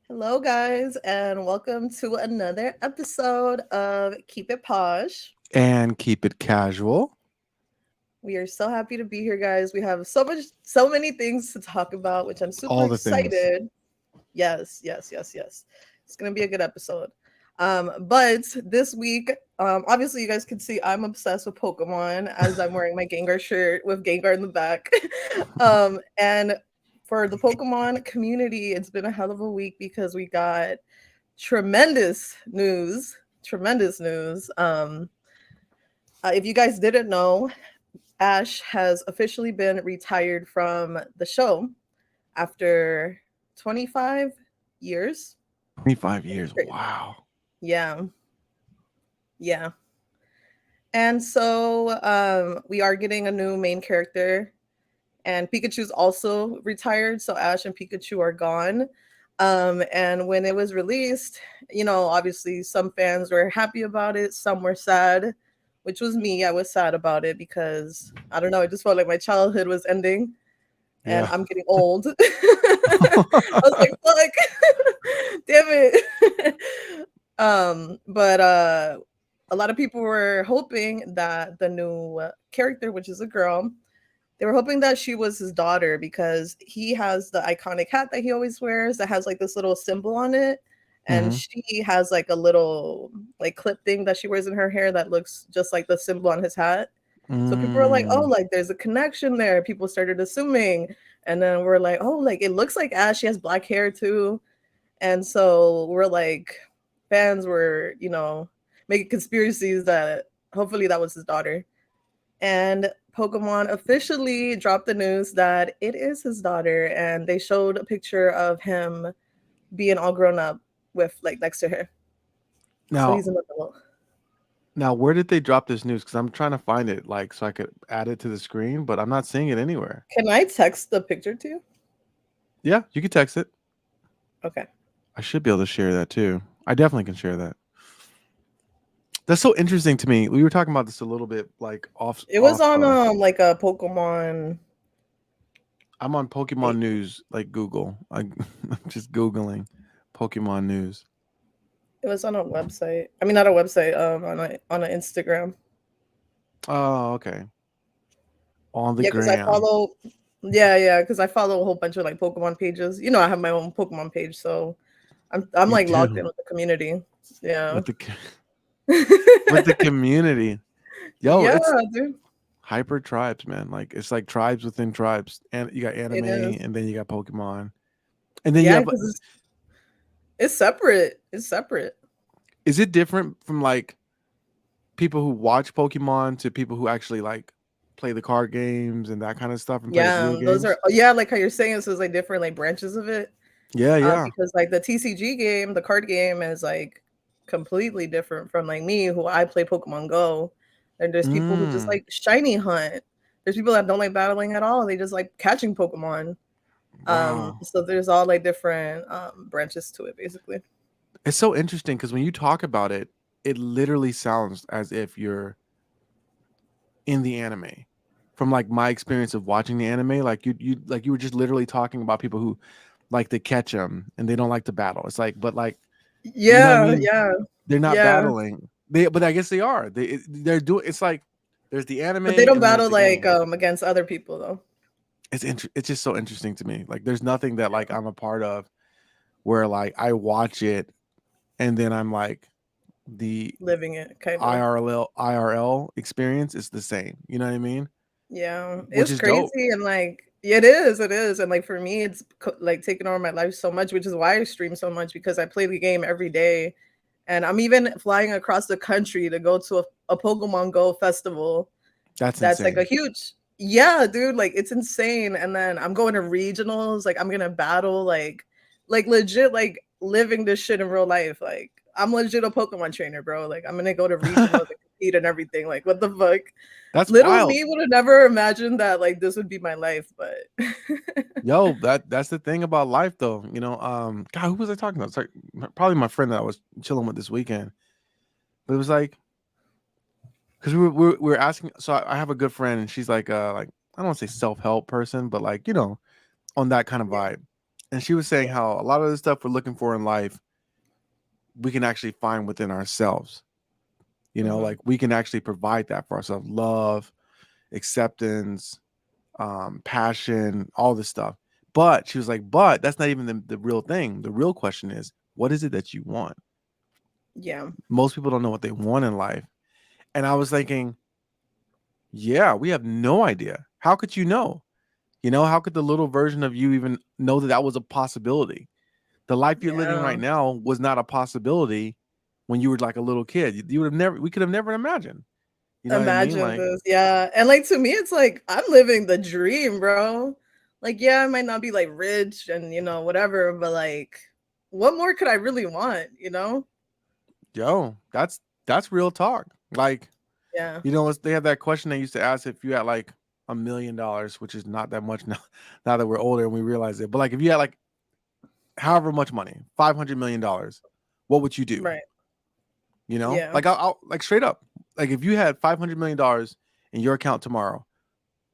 Hello, guys, and welcome to another episode of Keep It Posh. And keep it casual. We are so happy to be here, guys. We have so many things to talk about, which I'm super All the things. excited. Yes. It's gonna be a good episode. But this week, obviously, you guys can see I'm obsessed with Pokemon as I'm wearing my Gengar shirt with Gengar in the back. And for the Pokemon community, it's been a hell of a week because we got tremendous news. Tremendous news. If you guys didn't know, Ash has officially been retired from the show after 25 years. 25 It's years. crazy. Wow. Yeah, yeah. And so we are getting a new main character, and Pikachu's also retired. So Ash and Pikachu are gone. And when it was released, obviously some fans were happy about it, some were sad, which was me. I was sad about it because I don't know, it just felt like my childhood was ending and Yeah. I'm getting old. I was like, fuck, damn it. But a lot of people were hoping that the new character, which is a girl, they were hoping that she was his daughter because he has the iconic hat that he always wears that has like this little symbol on it. And hmm she has like a little like clip thing that she wears in her hair that looks just like the symbol on his hat. So people were like, oh, Mm, like there's a connection there. People started assuming. And then we're like, oh, like it looks like Ash. She has black hair too. And so we're like, fans were, making conspiracies that hopefully that was his daughter. And Pokemon officially dropped the news that it is his daughter. And they showed a picture of him being all grown up with like next to her. So now, he's an adult. now, where did they drop this news? Because I'm trying to find it, like, so I could add it to the screen, but I'm not seeing it anywhere. Can I text the picture to you? Yeah, you can text it. Okay. I should be able to share that too. I definitely can share that. That's so interesting to me. We were talking about this a little bit, like off, It was off. on like a Pokemon I'm on Pokemon page. News, like Google. I'm just googling Pokemon News. It was on a website. I mean, not a website. On an Instagram. Oh, okay. On the Yeah, because I gram. follow. Yeah, because I follow a whole bunch of like Pokemon pages. I have my own Pokemon page, so I'm You like logged do in with the community. Yeah. with the with the community. Yo, Yeah, it's dude. hyper tribes, man. Like it's like tribes within tribes, and you got It anime, is. and then you got Pokemon, and then you Yeah, have. because it's separate. It's separate. Is it different from like people who watch Pokemon to people who actually like play the card games and that kind of stuff and play the Yeah, video those are games? yeah, like how you're saying, so it's like different like branches of it. Yeah, yeah. Because like the TCG game, the card game is like completely different from like me, who I play Pokemon Go. And there's people who just Mm, like shiny hunt. There's people that don't like battling at all. They just like catching Pokemon. wow. So there's all like different branches to it, basically. It's so interesting because when you talk about it, it literally sounds as if you're in the anime. From like my experience of watching the anime, like you were just literally talking about people who like to catch them and they don't like to battle. It's like, but like you know what I Yeah, mean? yeah, They're not yeah. battling. But I guess they are. They're doing. It's like there's the anime But they and don't then there's battle the like game. against other people though. It's just so interesting to me. Like there's nothing that like I'm a part of where like I watch it and then I'm like the Living it, kind of. IRL experience is the same. You know what I mean? Yeah, Which it's is dope. crazy and like it is, and like for me, it's like taking over my life so much, which is why I stream so much because I play the game every day, and I'm even flying across the country to go to a Pokemon Go festival. That's That's like a insane. huge, yeah, dude, like it's insane. And then I'm going to regionals, like I'm gonna battle, like legit, like living this shit in real life. Like I'm legit a Pokemon trainer, bro. Like I'm gonna go to regionals and compete and everything. Like what the fuck? That's Little wild. me would have never imagined that like this would be my life, but Yo, that's the thing about life though. God, who was I talking about? It's like probably my friend that I was chilling with this weekend. But it was like because we were asking. So I have a good friend, and she's like I don't want to say self help person, but like on that kind of yeah, vibe. And she was saying Yeah. how a lot of the stuff we're looking for in life, we can actually find within ourselves. Hmm. Like we can actually provide that for ourselves: love, acceptance, passion, all this stuff. But she was like, but that's not even the real thing. The real question is, what is it that you want? Yeah. Most people don't know what they want in life. And I was thinking, yeah, we have no idea. How could you know? How could the little version of you even know that that was a possibility? The life you're living Yeah. right now was not a possibility when you were like a little kid. You would have never, we could have never imagined. You know what I mean? Imagine Like, this. Yeah. And like to me, it's like I'm living the dream, bro. Like, yeah, I might not be like rich and whatever, but like what more could I really want, you know? yo, that's real talk. Like, Yeah. they have that question they used to ask if you had like $1 million, which is not that much now, now that we're older and we realize it. But like, if you had like however much money, $500 million, what would you do? Right. Yeah. Like I'll like straight up, like if you had $500 million in your account tomorrow,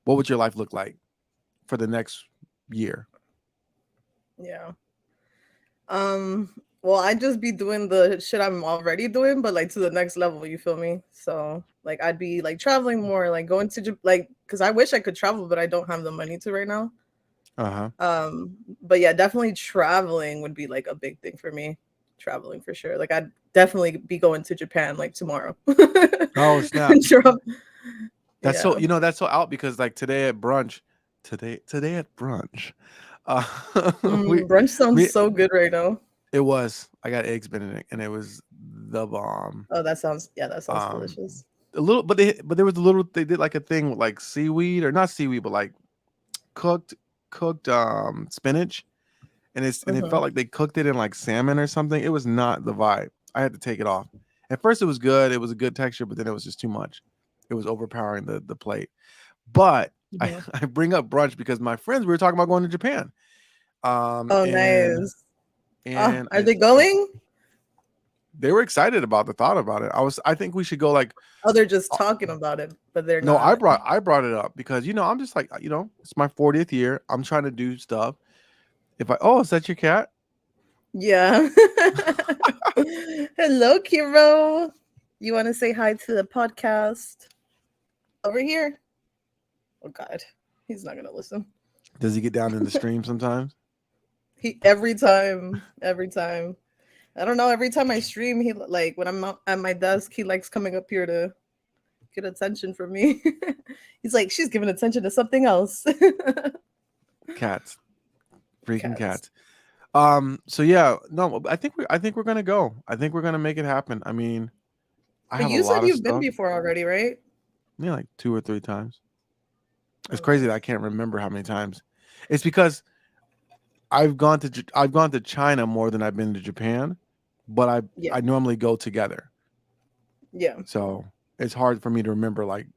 what would your life look like for the next year? Yeah. Well, I'd just be doing the shit I'm already doing, but like to the next level, you feel me? So like I'd be like traveling more, like going to like because I wish I could travel, but I don't have the money to right now. Uh huh. But yeah, definitely traveling would be like a big thing for me. Traveling for sure. Like I'd definitely be going to Japan like tomorrow. Oh snap! Tra- That's so yeah. that's so out because like today at brunch, uh, we Brunch sounds me so good right now. it was I got eggs Benedict and it was the bomb. Oh, that sounds Um, delicious. a little, but there was a little. They did like a thing with like seaweed or not seaweed, but like cooked cooked spinach, and it Hmm. felt like they cooked it in like salmon or something. It was not the vibe. I had to take it off. At first, it was good. It was a good texture, but then it was just too much. It was overpowering the plate. But I, Hmm. I bring up brunch because my friends we were talking about going to Japan. Um, Oh, and nice. Oh, and are they going? they were excited about the thought about it. I think we should go like Oh, they're just talking about it, but they're no, not. I brought it up because I'm just like it's my 40th year. I'm trying to do stuff. If I is that your cat? Yeah. Hello, Kiro. You want to say hi to the podcast over here? Oh God, he's not gonna listen. Does he get down in the stream sometimes? He every time. I don't know. Every time I stream, he like when I'm at my desk, he likes coming up here to get attention from me. He's like, she's giving attention to something else. Cats, freaking Cats. cats. So yeah, no, I think we're gonna go. I think we're gonna make it happen. I mean, I But have a you said lot of you've been stuff. before already, right? Yeah, like 2 or 3 times. It's Oh, crazy that I nice. can't remember how many times. It's because I've gone to China more than I've been to Japan, but Yeah. I normally go together. Yeah. So it's hard for me to remember. Like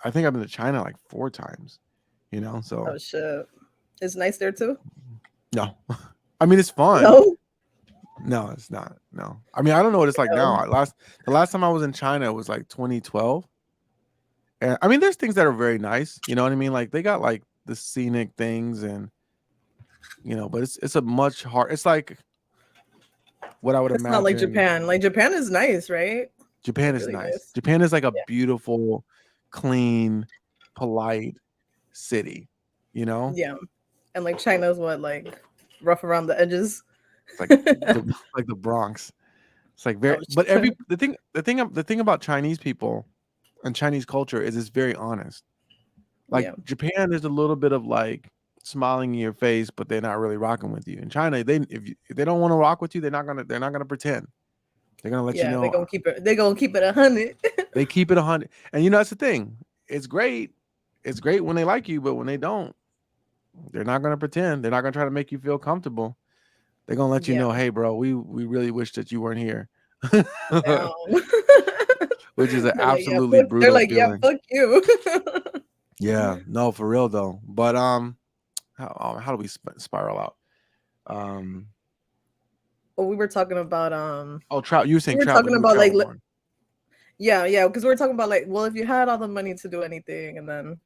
I think I've been to China like 4 times. So Oh shit. It's nice there too. no, I mean it's fun. No. No, it's not. No, I mean I don't know what it's like now. No. The last time I was in China was like 2012, and I mean there's things that are very nice. You know what I mean? Like they got like the scenic things, and but it's a much hard. It's like what I would It's not like imagine. Japan. Like Japan is nice, right? Japan Like is really nice. nice. Japan is like a Yeah. beautiful, clean, polite city. You know, Yeah. And like China's what, like rough around the edges. it's like the like the Bronx. It's like very, Oh but shit. the thing about Chinese people and Chinese culture is it's very honest. Like Yeah. Japan is a little bit of like smiling in your face, but they're not really rocking with you. In China, if they don't want to rock with you, they're not gonna pretend. They're gonna let you Yeah, know. they're gonna keep it 100. They keep it 100, and that's the thing. It's great. It's great when they like you, but when they don't, they're not gonna pretend. They're not gonna try to make you feel comfortable. They're gonna let you Yeah. know, hey, bro, we really wish that you weren't here, Damn. which is an They're like, yeah, absolutely they're brutal like, yeah, feeling. fuck you. Yeah, no, for real though. But how do we spiral out? Um, Well, we were talking about oh, travel. You were we saying were travel. talking You would about like travel more. yeah, yeah, because we were talking about like, well, if you had all the money to do anything, and then But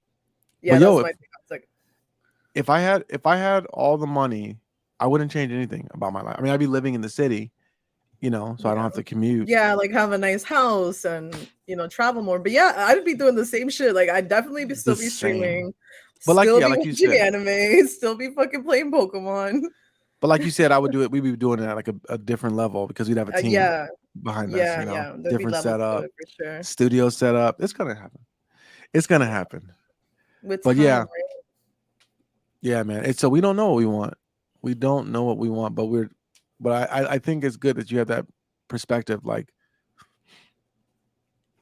yeah, that yo, was my thing. I was like, if I had all the money, I wouldn't change anything about my life. I mean, I'd be living in the city, so I don't Yeah. have to commute. Yeah, like have a nice house and travel more. But yeah, I'd be doing the same shit. Like I'd definitely be The still be same. streaming, But like, still yeah, be like you watching said, anime, still be fucking playing Pokemon. I would do it. We'd be doing it at like a different level because we'd have a team Yeah, behind us, yeah. There'd be different levels to setup, it for sure. studio setup. It's gonna happen. It's gonna Yeah. happen. With But time, yeah, right? yeah, man. It's so we don't know what we want. We don't know what we want, but I think it's good that you have that perspective. Like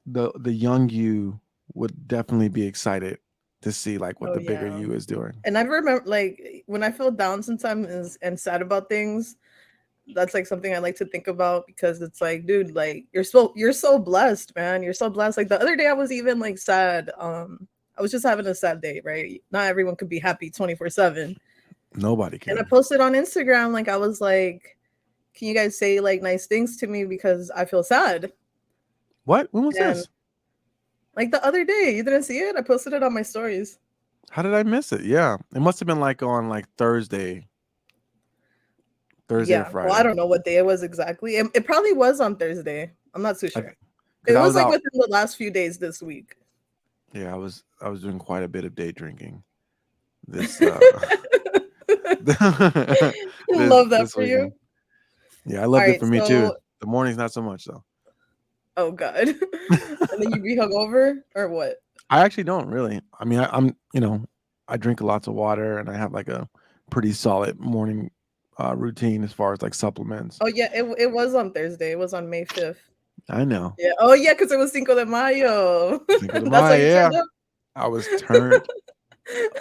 the young you would definitely be excited to see like what Oh the bigger yeah. you is doing. And I remember like when I feel down sometimes and sad about things, that's like something I like to think about because it's like, dude, like you're so blessed, man. You're so blessed. Like the other day I was even like sad. I was just having a sad day, right? Not everyone could be happy 24/7. Nobody And I can. posted on Instagram, like I was like, can you guys say like nice things to me because I feel sad? What? When was And this? like the other day, you didn't see it? I posted it on my stories. How did I miss it? Yeah, it must have been like on like Thursday or Yeah. Well, I Friday. don't know what day it was exactly. It probably was on Thursday. I'm not too sure. Because It I was was like out. within the last few days this week. I was doing quite a bit of day drinking this Love that this for you. weekend. Yeah, I All loved it right, for me too. so The mornings not so much though. oh god. And then you be hungover or what? I actually don't really. I mean, I'm I drink lots of water and I have like a pretty solid morning routine as far as like supplements. Oh yeah, it was on Thursday. It was on May 5th. I know. Yeah. Oh yeah, because it was Cinco de Mayo. Cinco de That's why Mayo, you yeah. turned up. I was turned.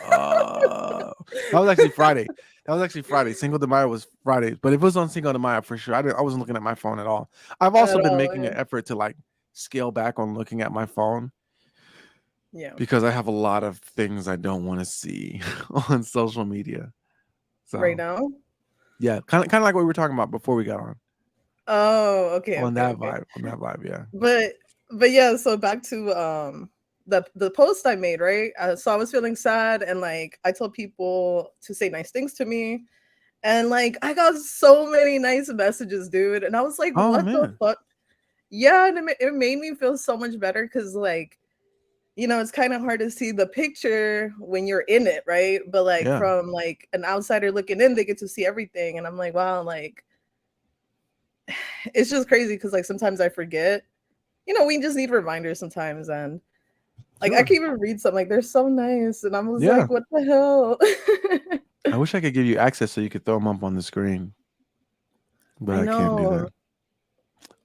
Uh, that was actually Friday. That was actually Friday. Cinco de Mayo was Friday, but if it was on Cinco de Mayo for sure, I wasn't looking at my phone at all. I've also At been all. making Yeah. an effort to like scale back on looking at my phone Yeah. because I have a lot of things I don't want to see on social media. Right So now. yeah, kind of like what we were talking about before we got Oh, okay, on okay, that okay. vibe. On that vibe, yeah. But yeah, so back to the post I made, right? So I was feeling sad and like I told people to say nice things to me. And like I got so many nice messages, dude. And I was like, Oh what the man, fuck? Yeah, and it made me feel so much better because like, it's kind of hard to see the picture when you're in it, right? But like yeah, from like an outsider looking in, they get to see everything. And I'm like, wow, like it's just crazy because like sometimes I forget. We just need reminders sometimes and like I sure, can even read something like they're so nice. And I was yeah. like, what the hell? I wish I could give you access so you could throw them up on the screen, but I I can't do know. that.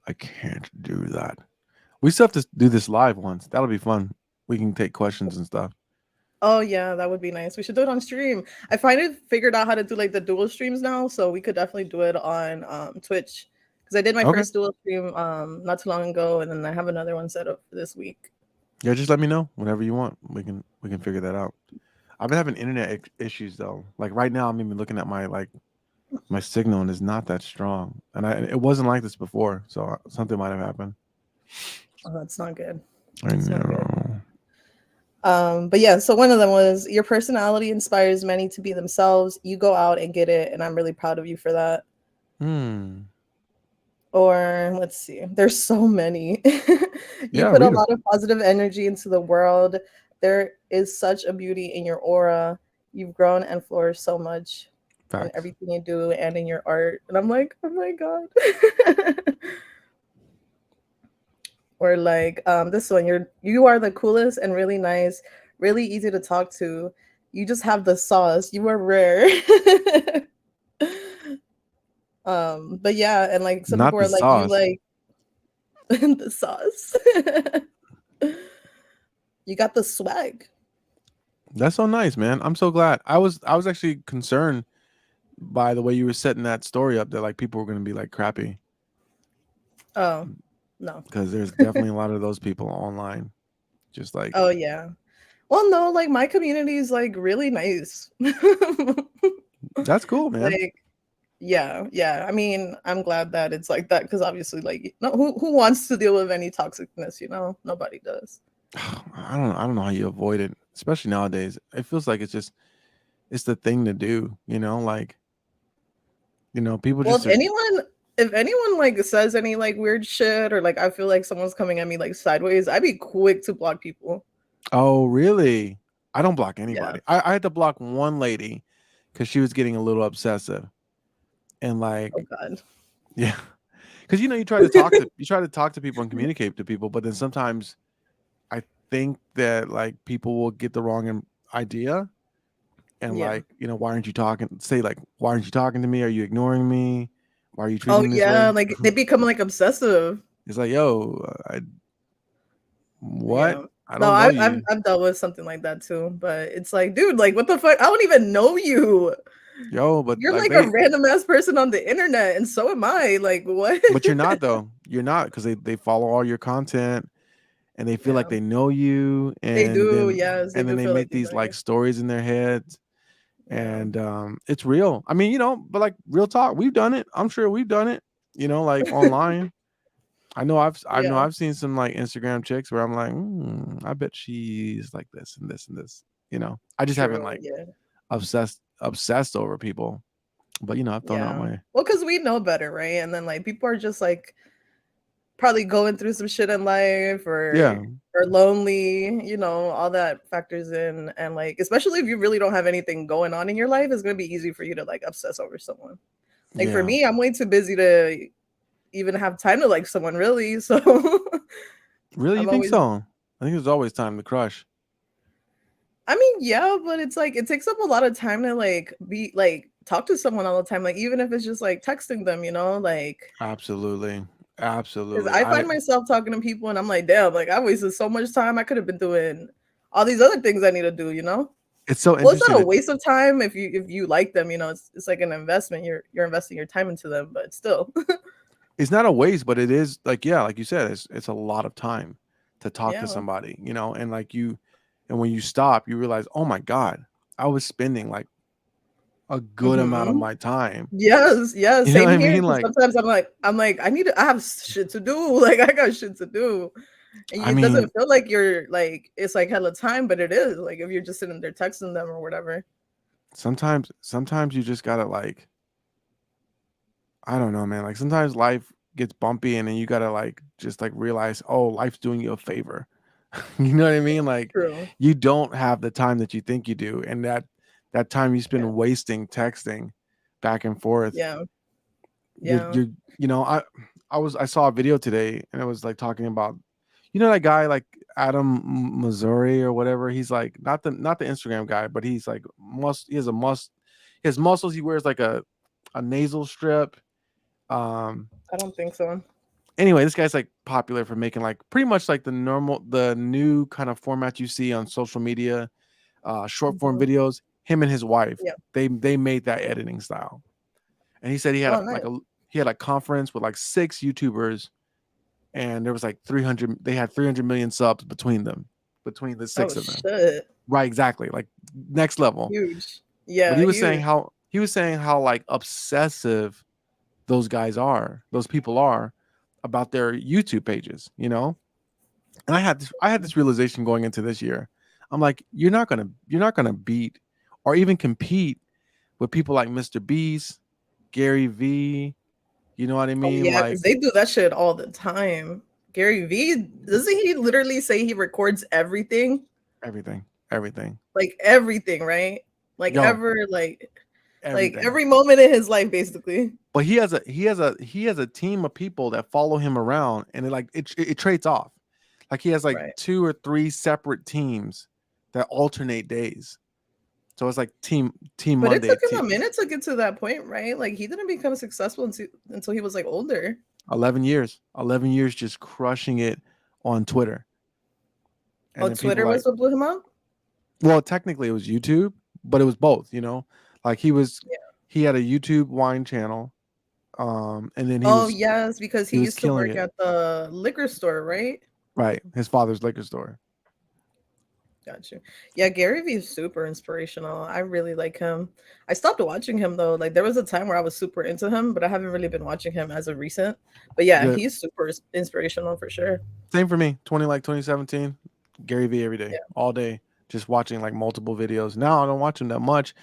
I can't do that. We still have to do this live once. That'll be fun. We can take questions and stuff. Oh yeah, that would be nice. We should do it on stream. I finally figured out how to do like the dual streams now, so we could definitely do it on Twitch. Because I did my Okay. first dual stream not too long ago, and then I have another one set up for this week. Yeah, just let me know whenever you want. We can figure that out. I've been having internet issues though. Like right now, I'm even looking at my signal and it's not that strong. And it wasn't like this before, so something might have happened. Oh, that's not good. I That's not good. know. But yeah, so one of them was your personality inspires many to be themselves. You go out and get it, and I'm really proud of you for that. Hmm. Or let's see, there's so many. You Yeah, put a read them. lot of positive energy into the world. There is such a beauty in your aura. You've grown and flourished so much in Facts. everything you do and in your art. And I'm like, oh my God. Or like this one, you are the coolest and really nice, really easy to talk to. You just have the sauce. You are rare. But yeah, and like some people Not the are like, you sauce. like the sauce. You got the swag. That's so nice, man. I'm so glad. I was actually concerned by the way you were setting that story up that like people were gonna be like crappy Oh, no. because there's definitely a lot of those people online. Just like Oh yeah. Well, no, like my community is like really nice. that's cool, man. Like, yeah, yeah. I mean, I'm glad that it's like that because obviously, like, no, who wants to deal with any toxicness? Nobody does. I don't know how you avoid it, especially nowadays. It feels like it's the thing to do, like You know, people Well, just are. if anyone like says any like weird shit or like I feel like someone's coming at me like sideways, I'd be quick to block people. Oh, really? I don't block Yeah. anybody. I had to block one lady because she was getting a little obsessive and Oh like, God. yeah, because you know you try to talk to people and communicate to people, but then sometimes I think that like people will get the wrong idea and Yeah. like you know why aren't you talking? Say like why aren't you talking to me? Are you ignoring me? Why are you Oh treating me this yeah, way? like they become like obsessive. It's like yo, what? Yeah. I No, don't know you, I've dealt with something like that too, but it's like, dude, like what the fuck? I don't even know you. yo, but You're like like a they random ass person on the internet, and so am I. Like what? but you're not though. You're not because they follow all your content and they feel like Yeah, they know you they do. Yes, they and then do they feel like make they these know like you. stories in their heads Yeah, and it's real. I mean, you know, but like real talk, we've done it. I'm sure we've done it. You know, like online. I know yeah. I've seen some like Instagram chicks where I'm like, I bet she's like this and this and this. You know, I just haven't True. like Yeah, obsessed over people, but you know, I've thrown out yeah. my Well, because we know better, right? And then like people are just like probably going through some shit in life yeah or lonely, you know, all that factors in. And like, especially if you really don't have anything going on in your life, it's gonna be easy for you to like obsess over someone. Like for yeah. me, I'm way too busy to even have time to like someone really. So Really, you I'm think always so? I think there's always time to crush. I mean, yeah, but it's like it takes up a lot of time to like be like talk to someone all the time. Like even if it's just like texting them, you know, like Absolutely. because Absolutely. I I find myself talking to people and I'm like, damn, like I wasted so much time. I could have been doing all these other things I need to do, you know? It's so Well, it's interesting not a that waste of time if you like them, you know, it's like an investment. You're investing your time into them, but still. it's not a waste, but it is like yeah, like you said, it's a lot of time to talk to Yeah. somebody, you know, and like you and when you stop, you realize, "Oh my god, I was spending like a good amount of Mhm. my time." Yes, yes, You know what same I here. mean? 'Cause Like sometimes I'm like, I have shit to do. Like I got shit to do. And I it doesn't mean, feel like you're like it's like hella time, but it is. Like if you're just sitting there texting them or whatever. sometimes you just got to like I don't know, man. Like sometimes life gets bumpy and then you got to like just like realize, "Oh, life's doing you a favor." You know what I mean? Like True. you don't have the time that you think you do, and that time you Yeah. spend wasting texting back and forth, Yeah. Yeah. you're you know I saw a video today and it was like talking about you know that guy like Missouri or whatever. He's like not the Instagram guy, but he's like he has muscles. He wears like a nasal strip. Um, I don't think so. anyway, this guy's like popular for making like pretty much like the new kind of format you see on social media, short form Mhm. videos. Him and his wife, Yeah. they made that editing style, and he said he had Oh, nice. he had a conference with like 6 YouTubers, and there was like 300. They had 300 million subs between the Oh six of them. shit. Right, exactly, like next level. Huge. But Yeah, huge. he was saying how like obsessive those people are about their YouTube pages, you know? And I had this realization going into this year. I'm like, you're not gonna beat or even compete with people like Mr. Beast, Gary V. You know what I Oh mean? yeah, because Like they do that shit all the time. Gary V, doesn't he literally say he records everything? everything, everything. Like everything, right? Like Yo, ever like everything. every moment in his life, basically. But he has a team of people that follow him around, and it trades off. Like he has like Right. 2 or 3 separate teams that alternate days. So it's like team But it Monday, took him a minute to get to that point, right? Like he didn't become successful until he was like older. 11 years, 11 years just crushing it on Twitter, and Oh, then people Twitter like, was what blew him up? well, technically it was YouTube, but it was both. You know, like Yeah. he had a YouTube wine channel, and then Oh yes, because he he was used to killing work it. at the liquor store, right? Right, his father's liquor store. Got you. Yeah, Gary Vee is super inspirational. I really like him. I stopped watching him though. Like there was a time where I was super into him, but I haven't really been watching him as of recent. But yeah, Good. he's super inspirational for sure. Same for me. 2017, Gary Vee every day, Yeah. all day, just watching like multiple videos. Now I don't watch him that much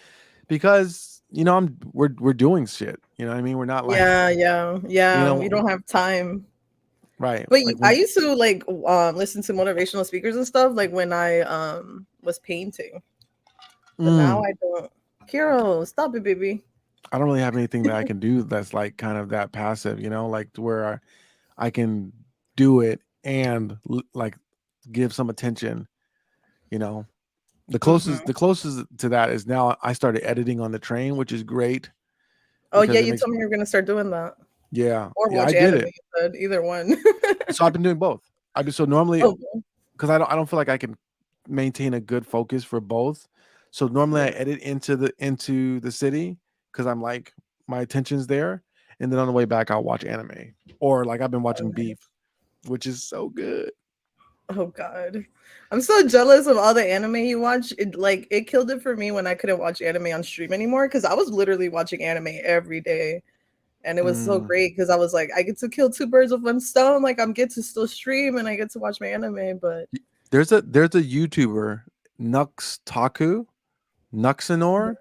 because we're doing shit. You know what I mean? We're not like, Yeah, yeah, you yeah. We know, don't have time. right? But Like I when, used to like listen to motivational speakers and stuff like when I was painting. But now mm, I don't. Kiro, stop it, baby. I don't really have anything that I can do that's like kind of that passive, like to where I can do it and like give some attention, you know. Hmm. The closest to that is now I started editing on the train, which is great Oh because yeah, it you makes told me you're gonna start doing that. Or yeah, I watch did anime, it. you said. Either one. So I've been doing both. I've been so normally Oh because I don't feel like I can maintain a good focus for both. So normally I yeah. edit into the city because I'm like my attention's there, and then on the way back I'll watch anime or like I've been Oh, watching Beef, nice. which is so good. Oh god. I'm so jealous of all the anime you watch. It killed it for me when I couldn't watch anime on stream anymore because I was literally watching anime every day. And it was so Mm. great because I was like, I get to kill two birds with one stone. Like I'm get to still stream and I get to watch my anime, but There's a YouTuber Nux Taku Nuxanor,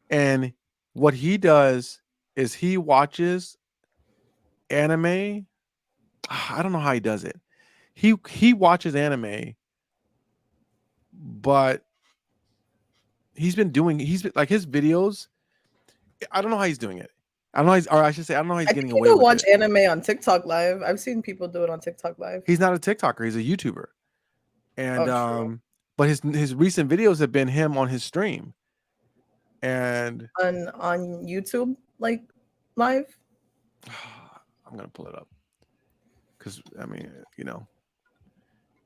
and what he does is he watches anime. I don't know how he does it. He watches anime, but he's been like his videos. I don't know how he's doing it. I don't know. Or I should say, I don't know how he's I think getting away people with watch it. anime on TikTok live. I've seen people do it on TikTok live. He's not a TikToker. He's a YouTuber, and Oh, true. but his recent videos have been him on his stream, and On YouTube, like live. I'm gonna pull it up because I mean,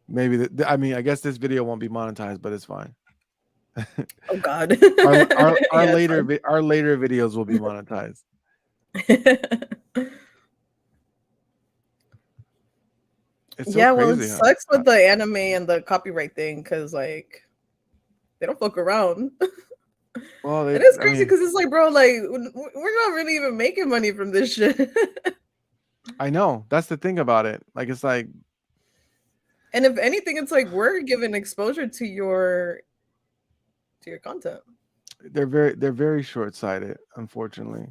maybe I mean, I guess this video won't be monetized, but it's fine. Oh God. Yeah, it's Our later videos will be monetized. fine. It's so Yeah, well, it crazy, huh? sucks with the anime and the copyright thing because like they don't fuck around. Well, And it's I crazy mean, because it's like, bro, like we're not really even making money from this shit. I know that's the thing about it. Like, it's like And if anything, it's like we're giving exposure to your content. they're very short sighted, unfortunately.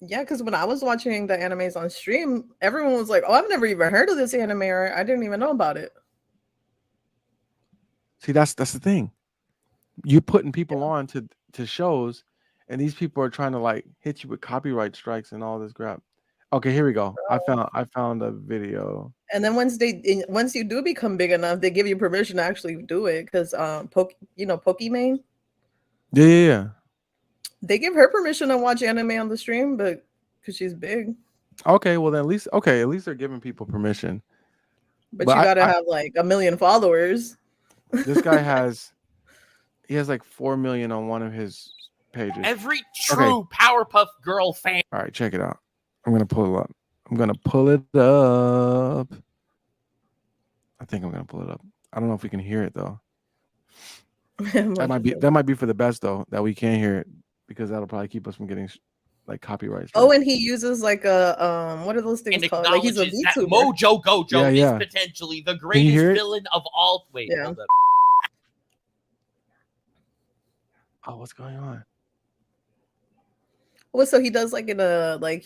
Yeah, because when I was watching the animes on stream, everyone was like, "Oh, I've never even heard of this anime, or I didn't even know about it." See, that's the thing. You're putting people on to shows, and these people are trying to like hit you with copyright strikes and all this crap. Okay, here we go. I found a video. And then once you do become big enough, they give you permission to actually do it. Because Pokimane, Yeah, yeah, yeah. they give her permission to watch anime on the stream, but because she's big, Okay, well then at least they're giving people permission. but you But gotta have like a million followers. this guy has like 4 million on one of his pages. Every Okay, true Powerpuff Girl fan. all right, check it out. I'm gonna pull it up. I'm gonna pull it up. I think I'm gonna pull it up. I don't know if we can hear it though. That might be for the best though, that we can't hear it because that'll probably keep us from getting like copyright Oh, strikes. and he uses like a what are those things And called? Like he's a acknowledges that VTuber. Mojo Gojo Yeah, yeah. is potentially the you greatest hear it? villain of all. Wait, Yeah. hold up. Oh, what's going on? Well, so he does like in a like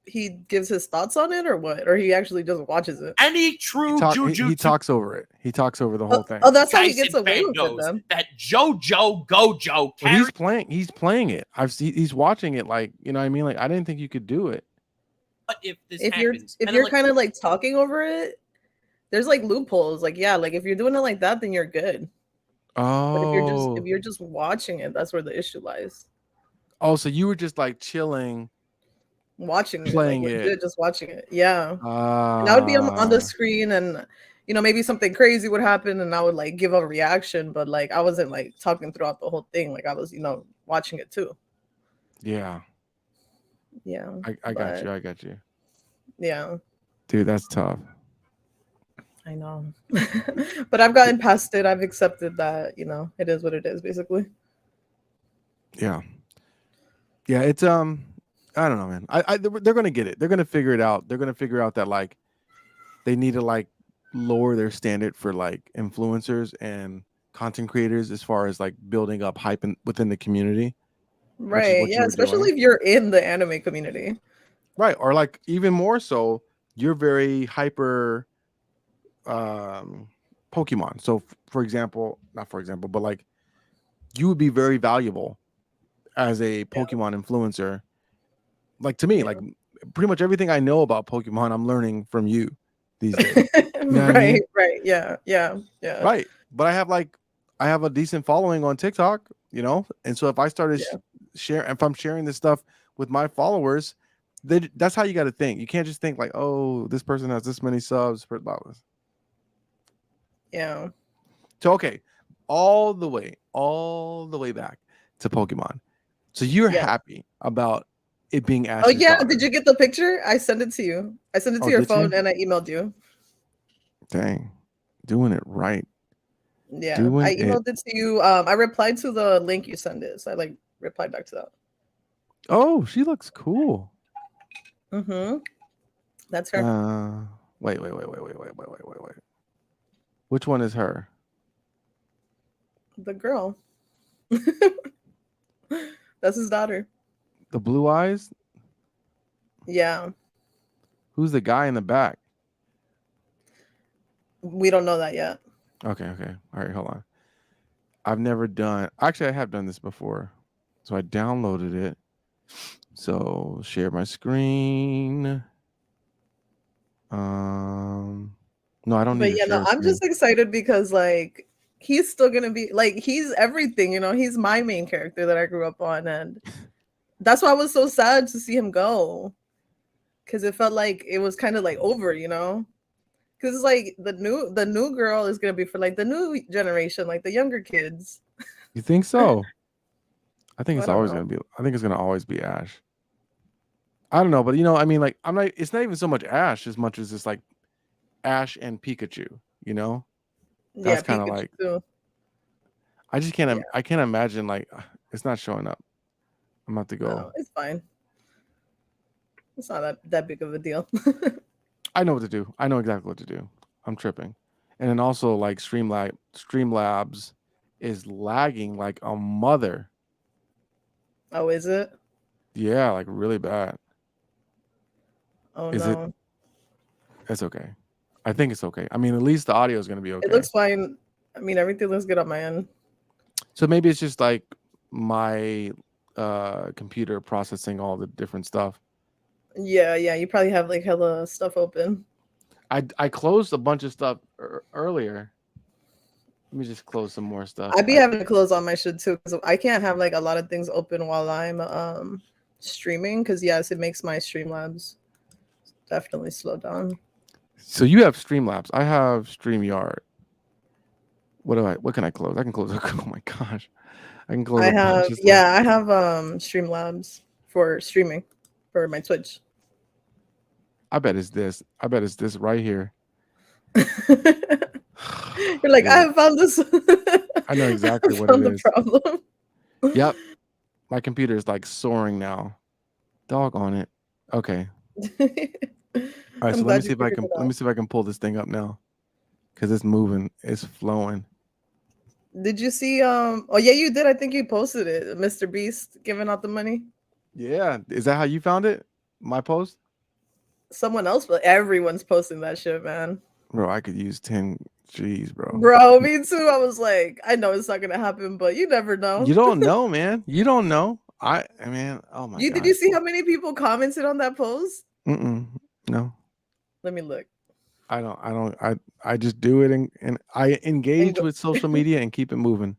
he gives his thoughts on it or what? Or he actually just watches it? Any true He Jujutsu talks over it. He talks over the whole Oh, thing. oh, that's how he gets Kaisen away fan with it knows then. that Jojo Gojo But carries he's playing it. He's watching it like, you know what I mean? Like, I didn't think you could do it. if this If happens. if And I'm you're like, kind of like talking over it, there's like loopholes. Like yeah, like if you're doing it like that, then you're good. But if Oh. you're just watching it, that's where the issue lies. Oh, so you were just like chilling, Watching it, like playing it. legit, just watching it. Yeah. And I would be on the Ah, screen and maybe something crazy would happen and I would like give a reaction, but like I wasn't like talking throughout the whole thing. Like I was, watching it too. yeah. Yeah. I got But you. I got you. yeah, Dude, that's tough. I know. But I've gotten past it. I've accepted that, it is what it is, basically. Yeah. Yeah, it's I don't know, man. They're going to get it. They're going to figure it out. They're going to figure out that like they need to like lower their standard for like influencers and content creators as far as like building up hype within the community. which is Right. what you Yeah. were Especially doing. if you're in the anime community. Right. Or like even more so, you're very hyper um Pokemon. So for example, not for example, but like you would be very valuable as a Yeah. Pokemon influencer. Like to me, Yeah. like pretty much everything I know about Pokemon, I'm learning from you these days. You know what I Right. mean? Right. Yeah. Yeah. Yeah. Right. But I have a decent following on TikTok, you know? And so if I started Yeah. if I'm sharing this stuff with my followers, that's how you got to think. You can't just think like, oh, this person has this many subs per blah, blah. Yeah. So okay, all the way back to Pokemon. So you're Yeah. happy about it being Oh Ash's yeah. daughter. Did you get the picture? I sent it to you. I sent it to Oh, your did you? phone and I emailed you. Dang. Doing it right. Yeah. Doing I it. emailed it to you. I replied to the link you sent it. So I like replied back to that. Oh, she looks cool. Mm-hmm. That's her. Uh wait. Which one is her? The girl. That's his daughter. The blue eyes? Yeah. Who's the guy in the back? We don't know that yet. Okay. All right, hold on. I've never done actually I have done this before. So I downloaded it. So share my screen. No, I don't need But to yeah, no, share a I'm screen. just excited because like he's still gonna be like he's everything, you know, he's my main character that I grew up on, and that's why I was so sad to see him go. Cause it felt like it was kind of like over, you know? Cause it's like the new girl is gonna be for like the new generation, like the younger kids. You think so? I think I it's don't always know. gonna be. I think it's gonna always be Ash. I don't know, but I mean, like, I'm not. It's not even so much Ash as much as it's like Ash and Pikachu. You know, Yeah, that's kind of Pikachu like too. I just can't. Yeah, I can't imagine like it's not showing up. I'm about to go. no, it's fine. It's not that big of a deal. I know what to do. I know exactly what to do. I'm tripping, and then also like Streamlabs is lagging like a mother. Oh, is it? Yeah, like really bad. Oh Is it? no. It's okay. I think it's okay. I mean, at least the audio is gonna be It okay. looks fine. I mean, everything looks good on my end. So maybe it's just like my computer processing all the different stuff. Yeah, yeah. You probably have like hella stuff open. I closed a bunch of stuff earlier. Let me just close some more stuff. I'd be having to close on my shit too because I can't have like a lot of things open while I'm streaming because yes, it makes my Streamlabs definitely slow down. So you have Streamlabs. I have StreamYard. What can I close? I can close. Oh my gosh. I can close I a bunch have of stuff. yeah, I have Streamlabs for streaming for my Twitch. I bet it's this. I bet it's this right here. You're like, I Dude, have found this. I know I exactly what it found the is. problem. Yep. My computer is like soaring now. Dog on it. Okay. All right, I'm so let me glad you see if I figured can it let me out. see if I can pull this thing up now. Because it's moving. It's flowing. Did you see oh yeah, you did. I think you posted it. Mr. Beast giving out the money. Yeah. Is that how you found it? My post? Someone else, but everyone's posting that shit, man. Bro, I could use 10 G's, bro. Bro, me too. I was like, I know it's not gonna happen, but you never You know. don't know, man. You don't know. I mean, oh my Did you gosh. see how many people commented on that post? Mm-mm. No. Let me look. I just do it and I And engage go. with social media and keep it moving.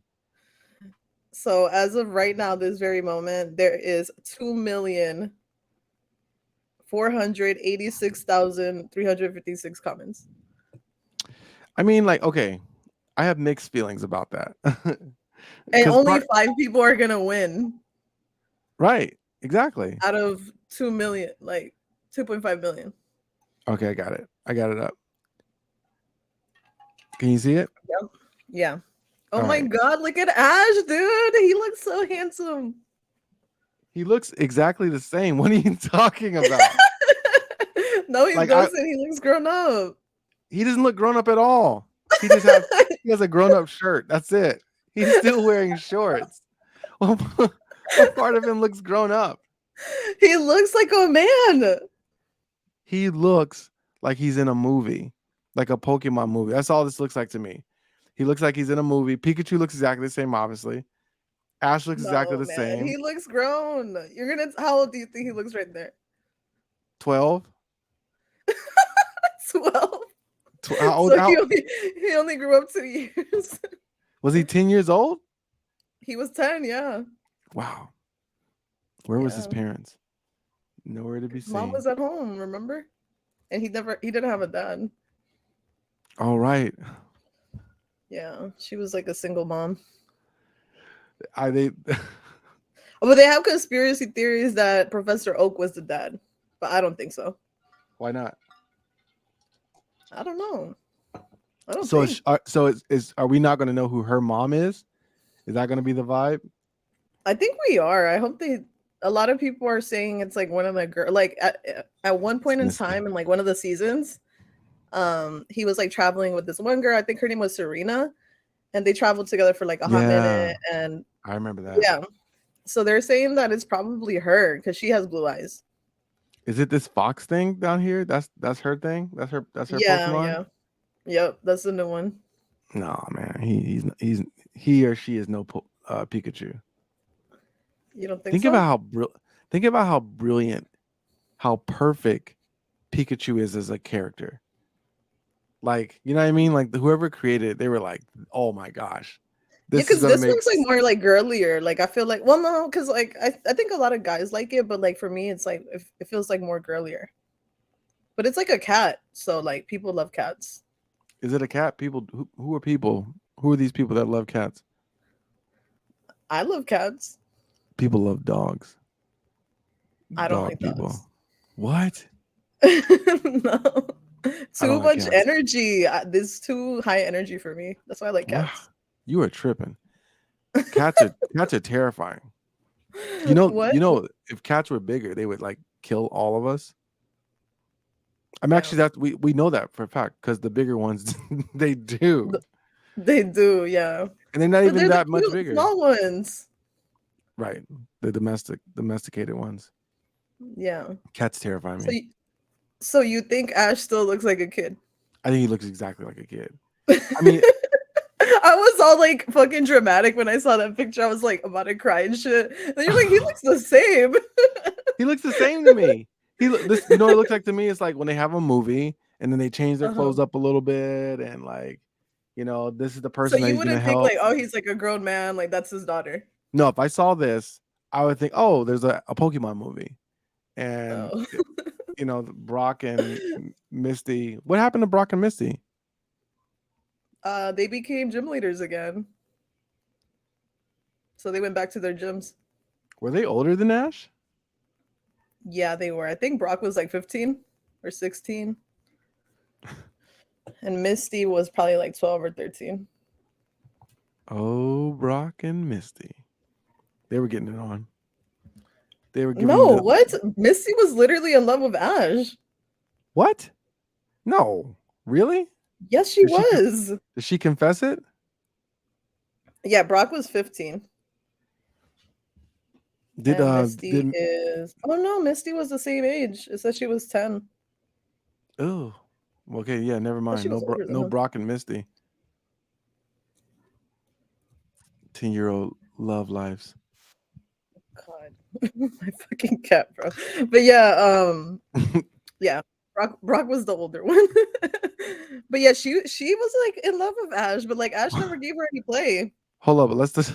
So as of right now, this very moment, there is 2,486,356 comments. I mean, like, okay, I have mixed feelings about that. And Because only 5 people are gonna win right, exactly. out of 2 million, like 2.5 million. Okay, I got it. I got it up. Can you see it? Yep. Yeah. Oh All my right. god, look at Ash, dude. He looks so handsome. He looks exactly the same. What are you talking about? No, he Like doesn't. He looks grown up. he doesn't look grown up at all. He has a grown up shirt. That's it. He's still wearing shorts. What part of him looks grown up? He looks like a man. He looks like he's in a movie, like a Pokemon movie. That's all this looks like to me. He looks like he's in a movie. Pikachu looks exactly the same, obviously. Ash looks exactly No, the man. same. He looks grown. You're gonna how old do you think he looks right there? 12. 12. How old? So he only grew up 2 years. Was he 10 years old? He was 10, yeah. Wow. Where was his Yeah. parents? Nowhere to be His mom seen. was at home, remember? And he didn't have a dad. All right. Yeah, she was like a single mom. They But they have conspiracy theories that Professor Oak was the dad, but I don't think so. Why not? I don't know. I don't So think. are we not going to know who her mom is? Is that going to be the vibe? I think we are. I hope they. A lot of people are saying it's like one of the girl. Like at one point in time in like one of the seasons, he was like traveling with this one girl. I think her name was Serena, and they traveled together for like a hot minute. And I remember that. Yeah, so they're saying that it's probably her because she has blue eyes. Is it this Fox thing down here? That's her thing. That's her Yeah, Pokemon. yeah, yep. That's the new one. No, man. He or she is no Pikachu. You don't think Think so? about how brilliant, how perfect Pikachu is as a character. Like, you know what I mean? Like whoever created it, they were like, "Oh my gosh, Yeah, because this one's like more like girlier. Like I feel like, well, no, because like I think a lot of guys like it, but like for me, it's like it feels like more girlier. But it's like a cat, so like people love cats. Is it a cat? People who are people? Who are these people that love cats? I love cats. People love dogs. I don't Dog like people. dogs. What? No, too like much cats. energy. This too high energy for me. That's why I like Wow. cats. You are tripping. Cats are terrifying. You know, if cats were bigger, they would like kill all of us. I'm actually that we know that for a fact because the bigger ones they do. They do, yeah. And they're not But even they're that the much cute, bigger. small ones. Right. The domesticated ones. Yeah. Cats terrify me. So you think Ash still looks like a kid? I think he looks exactly like a kid. I mean, I was all like fucking dramatic when I saw that picture. I was like about to cry and shit. And you're like, he looks the same. He looks the same to me. You know what it looks like to me? It's like when they have a movie and then they change their clothes up a little bit and like, this is the So person that you he's gonna wouldn't think help. like, oh, he's like a grown man, like that's his daughter. No, if I saw this, I would think, oh, there's a Pokemon movie. And Brock and Misty. What happened to Brock and Misty? They became gym leaders again. So they went back to their gyms. Were they older than Ash? Yeah, they were. I think Brock was like 15 or 16. And Misty was probably like 12 or 13. Oh, Brock and Misty. They were getting it on. They were giving No, what? Misty was literally in love with Ash. What? No. Really? Yes, she was. Did she confess it? Yeah, Brock was 15. Misty is... Oh, no, Misty was the same age. It said she was 10. Oh. Okay, yeah, never mind. No Brock and Misty. 10-year-old love lives. God. My fucking cat, bro. But yeah, yeah. Brock was the older one. But yeah, she was like in love with Ash, but like Ash never gave her any play. Hold up, let's just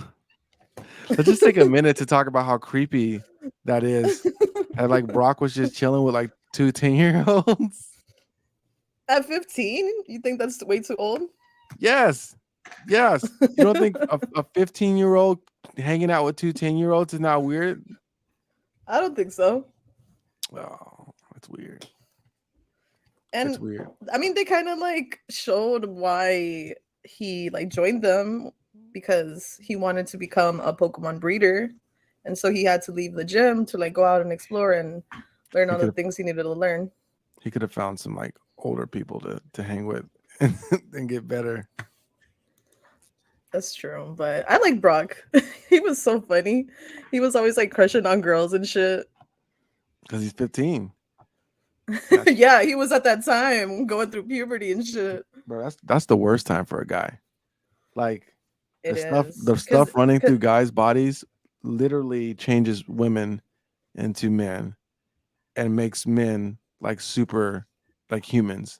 take a minute to talk about how creepy that is. And like Brock was just chilling with like 2 10-year-olds. At 15? You think that's way too old? Yes. You don't think a 15-year-old hanging out with 2 10-year-olds is not weird? I don't think so. Oh, that's weird. And it's weird. I mean, they kind of like showed why he like joined them because he wanted to become a Pokemon breeder. And so he had to leave the gym to like go out and explore and learn all the things he needed to learn. He could have found some like older people to hang with and get better. That's true, but I like Brock. He was so funny. He was always like crushing on girls and shit. because he's 15. That's Yeah, he was at that time going through puberty and shit. bro. That's the worst time for a guy. Like It the is stuff running through guys' bodies literally changes women into men and makes men like super like humans.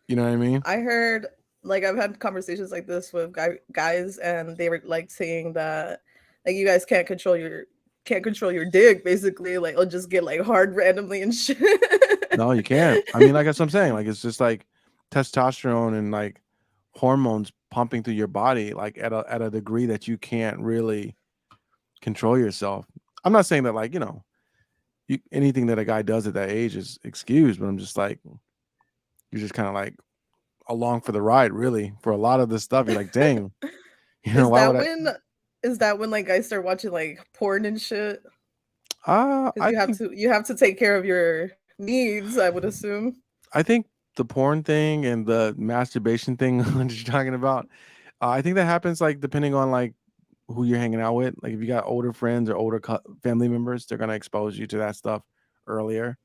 You know what I mean? I heard like I've had conversations like this with guys, and they were like saying that like you guys can't control your dick basically. Like it'll just get like hard randomly and shit. No, you can't. I mean, like that's what I'm saying. Like it's just like testosterone and like hormones pumping through your body like at a degree that you can't really control yourself. I'm not saying that like, anything that a guy does at that age is excused, but I'm just like you're just kind of like along for the ride really for a lot of this stuff. You're like, dang, Is why would that I when like guys start watching like porn and shit? Because I think you have to take care of your needs, I would assume. I think the porn thing and the masturbation thing that you're talking about, I think that happens like depending on like who you're hanging out with. Like if you got older friends or older family members, they're gonna expose you to that stuff earlier.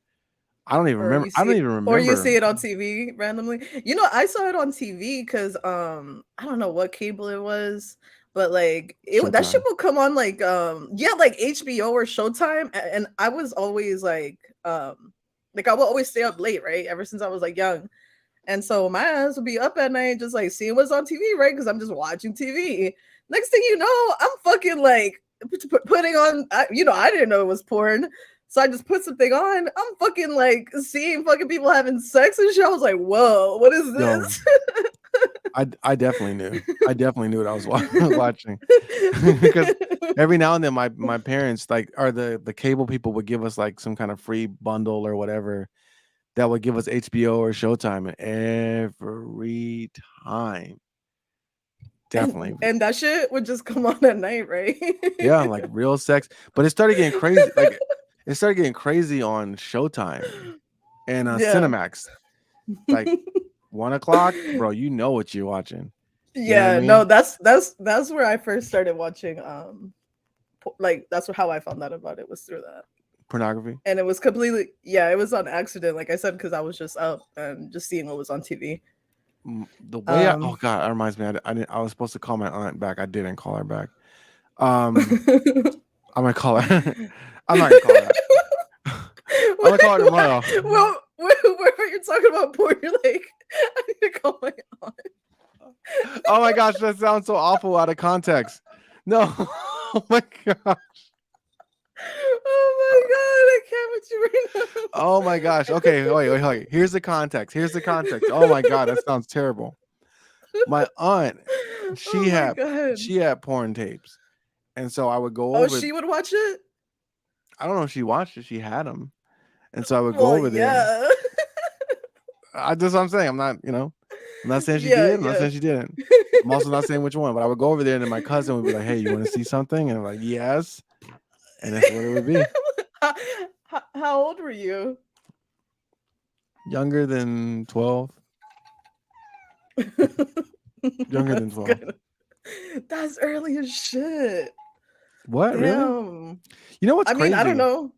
I don't even remember. I don't even Or you remember see it on TV randomly. You know, I saw it on TV because I don't know what cable it was, but like that shit Showtime. will come on like yeah, like HBO or Showtime, and I was always like I will always stay up late, right? Ever since I was like young. And so my ass would be up at night just like seeing what's on TV, right? Because I'm just watching TV. Next thing you know, I'm fucking like putting on, I didn't know it was porn. So I just put something on. I'm fucking like seeing fucking people having sex and shit. I was like, whoa, what is Yo, this? I definitely knew. I definitely knew what I was watching because every now and then my parents like or the cable people would give us like some kind of free bundle or whatever that would give us HBO or Showtime, and every time, definitely, And that shit would just come on at night, right? yeah, like real sex. But it started getting crazy. Like it started getting crazy on Showtime and Yeah. Cinemax. Like 1 o'clock, bro. You know what you're watching. You know what I Yeah, no, mean? that's where I first started watching like that's how I found out about it was through that. Pornography. And it was completely, yeah, it was on accident, like I said, because I was just up and just seeing what was on TV. The way oh Um god, that reminds me. I was supposed to call my aunt back. I didn't call her back. Um, I'm gonna call her. I'm not gonna call her. I'm gonna call her tomorrow. well, when you're talking about porn, you're like, I need to call my aunt. Oh my gosh, that sounds so awful out of context. No, oh my god. Oh my god, I can't with you right now. Oh my gosh. Okay, wait. Here's the context. Oh my god, that sounds terrible. My aunt, Oh my god. she had porn tapes, and so I would go Oh, over. she would watch it? I don't know if she watched it. She had them, and so I would go Well, over there. yeah. I just what I'm saying. I'm not saying she Yeah, did. I'm not yeah. saying she didn't. I'm also not saying which one, but I would go over there, and then my cousin would be like, "Hey, you want to see something?" And I'm like, "Yes," and that's what it would be. how, how old were you? Younger than 12. Younger than That's 12. good. That's early as shit. What really? Damn. You know what's I mean, I don't crazy? know.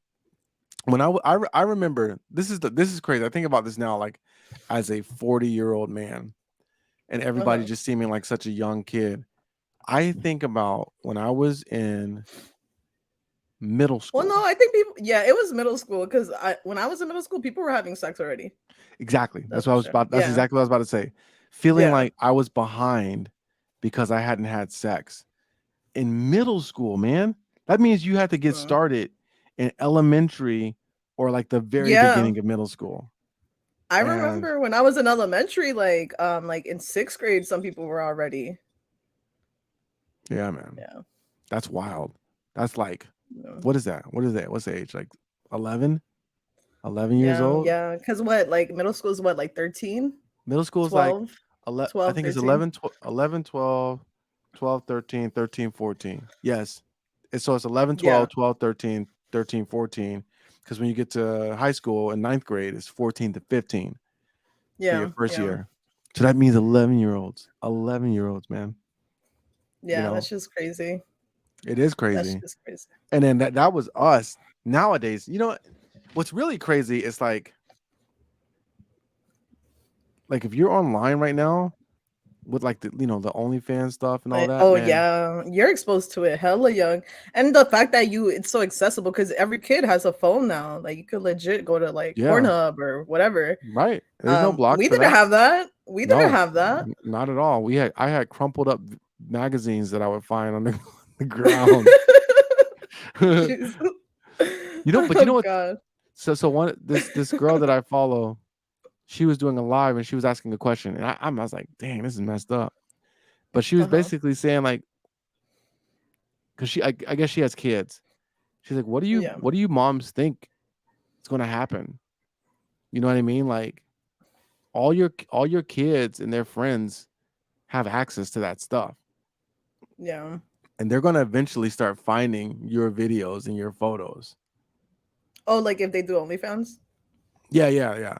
When I remember this is crazy. I think about this now like as a 40-year-old man and everybody Uh-huh. just seeming like such a young kid. I think about when I was in middle Well, no, school. I think people. Yeah, it was middle school because when I was in middle school, people were having sex already. Exactly. That's for sure. That's Yeah, exactly what I was about to say. Feeling yeah. like I was behind because I hadn't had sex. In middle school, man, that means you had to get Mm. started in elementary or like the very Yeah, beginning of middle school. I And remember when I was in elementary, like in sixth grade, some people were already. yeah, man, Yeah. that's wild. That's like, Yeah. what is that? What is that? What's the age? Like 11? 11 years Yeah, old? yeah. Because what, like middle school is what, like 13, Middle school is like 12, I 12, think it's 13. 11, 12, 12, 13, 13, 14. Yes. So it's 11, Yeah, 12, 12, 13, 13, 14. Because when you get to high school in ninth grade, it's 14 to 15 for your yeah, first yeah. year. So that means 11-year-olds. 11-year-olds, man. You Yeah, know, that's just crazy. It is That's crazy. just crazy. And then that was us. Nowadays, what's really crazy is like if you're online right now with like the OnlyFans stuff and all Like, that, oh man. yeah, you're exposed to it hella young, and the fact that it's so accessible because every kid has a phone now. Like you could legit go to like Yeah, Pornhub or whatever. right. There's no blocks We for didn't that. have that. We didn't No, have that. not at all. I had crumpled up magazines that I would find on the, the ground. Jesus. But you Oh know what? God. So one this girl that I follow, she was doing a live and she was asking a question, and I was like, dang, this is messed up. But she was Uh-huh. basically saying like, because I guess she has kids. She's like, Yeah. what do you moms think is going to happen? You know what I mean? Like all your kids and their friends have access to that stuff, Yeah. and they're going to eventually start finding your videos and your photos. Oh, like if they do OnlyFans? Yeah, yeah, yeah.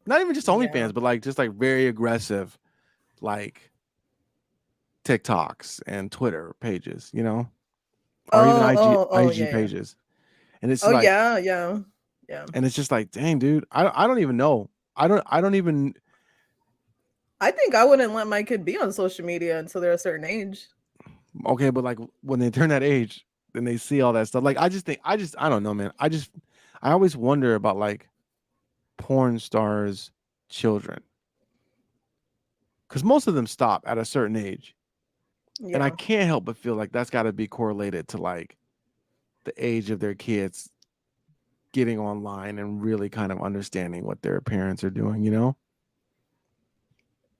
Not even just Yeah. OnlyFans, but like just like very aggressive, like TikToks and Twitter pages, or even Oh, IG yeah, yeah. pages. And it's Oh, like, yeah, yeah. Yeah. and it's just like, dang, dude, I don't even know. I don't even. I think I wouldn't let my kid be on social media until they're a certain age. Okay, but like when they turn that age, then they see all that stuff. Like I don't know, man. I always wonder about like porn stars' children, because most of them stop at a certain age, and I Yeah. can't help but feel like that's got to be correlated to like the age of their kids getting online and really kind of understanding what their parents are doing.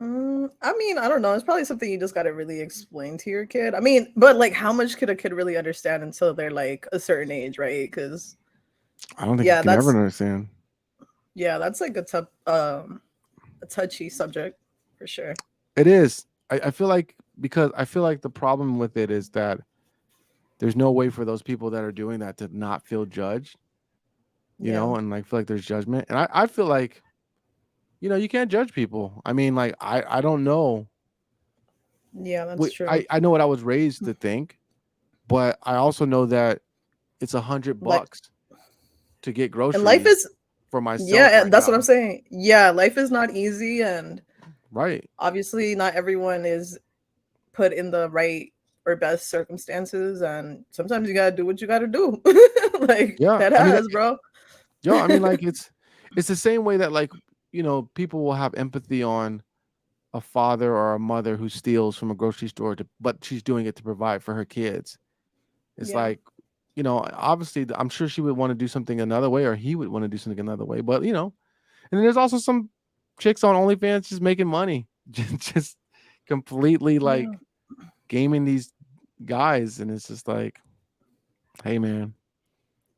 I mean, I don't know. It's probably something you just got to really explain to your kid. I mean, but like, how much could a kid really understand until they're like a certain age, right? Because I don't think you yeah, can ever understand. that's like a touchy subject for sure. It is. I feel like because I feel like the problem with it is that there's no way for those people that are doing that to not feel judged, Yeah, and like feel like there's judgment. And I feel like, you can't judge people. I mean, like I don't know. yeah, that's true. I know what I was raised to think, but I also know that it's Like, $100 to get and life groceries is for myself yeah, right that's what I'm now. saying. Yeah, life is not easy, and Right. obviously, not everyone is put in the right or best circumstances, and sometimes you gotta do what you gotta do. Like Yeah. that I mean, has, bro. yo, I mean, like it's the same way that like, people will have empathy on a father or a mother who steals from a grocery store but she's doing it to provide for her kids. It's Yeah. like, obviously I'm sure she would want to do something another way or he would want to do something another way. But and then there's also some chicks on OnlyFans just making money. Just completely Yeah. like gaming these guys. And it's just like, hey man,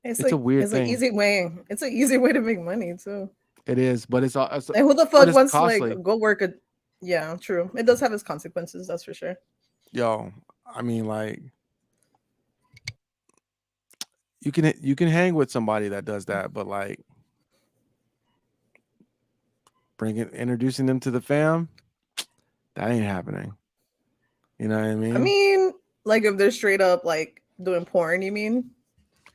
it's a weird It's an thing. easy way. It's an easy way to make money too. It is, but And who the but fuck it's wants to like costly. go work a yeah, true. It does have its consequences, that's for sure. Yo, I mean like you can hang with somebody that does that, but like introducing them to the fam, that ain't happening. You know what I I mean? mean, like if they're straight up like doing porn, you mean?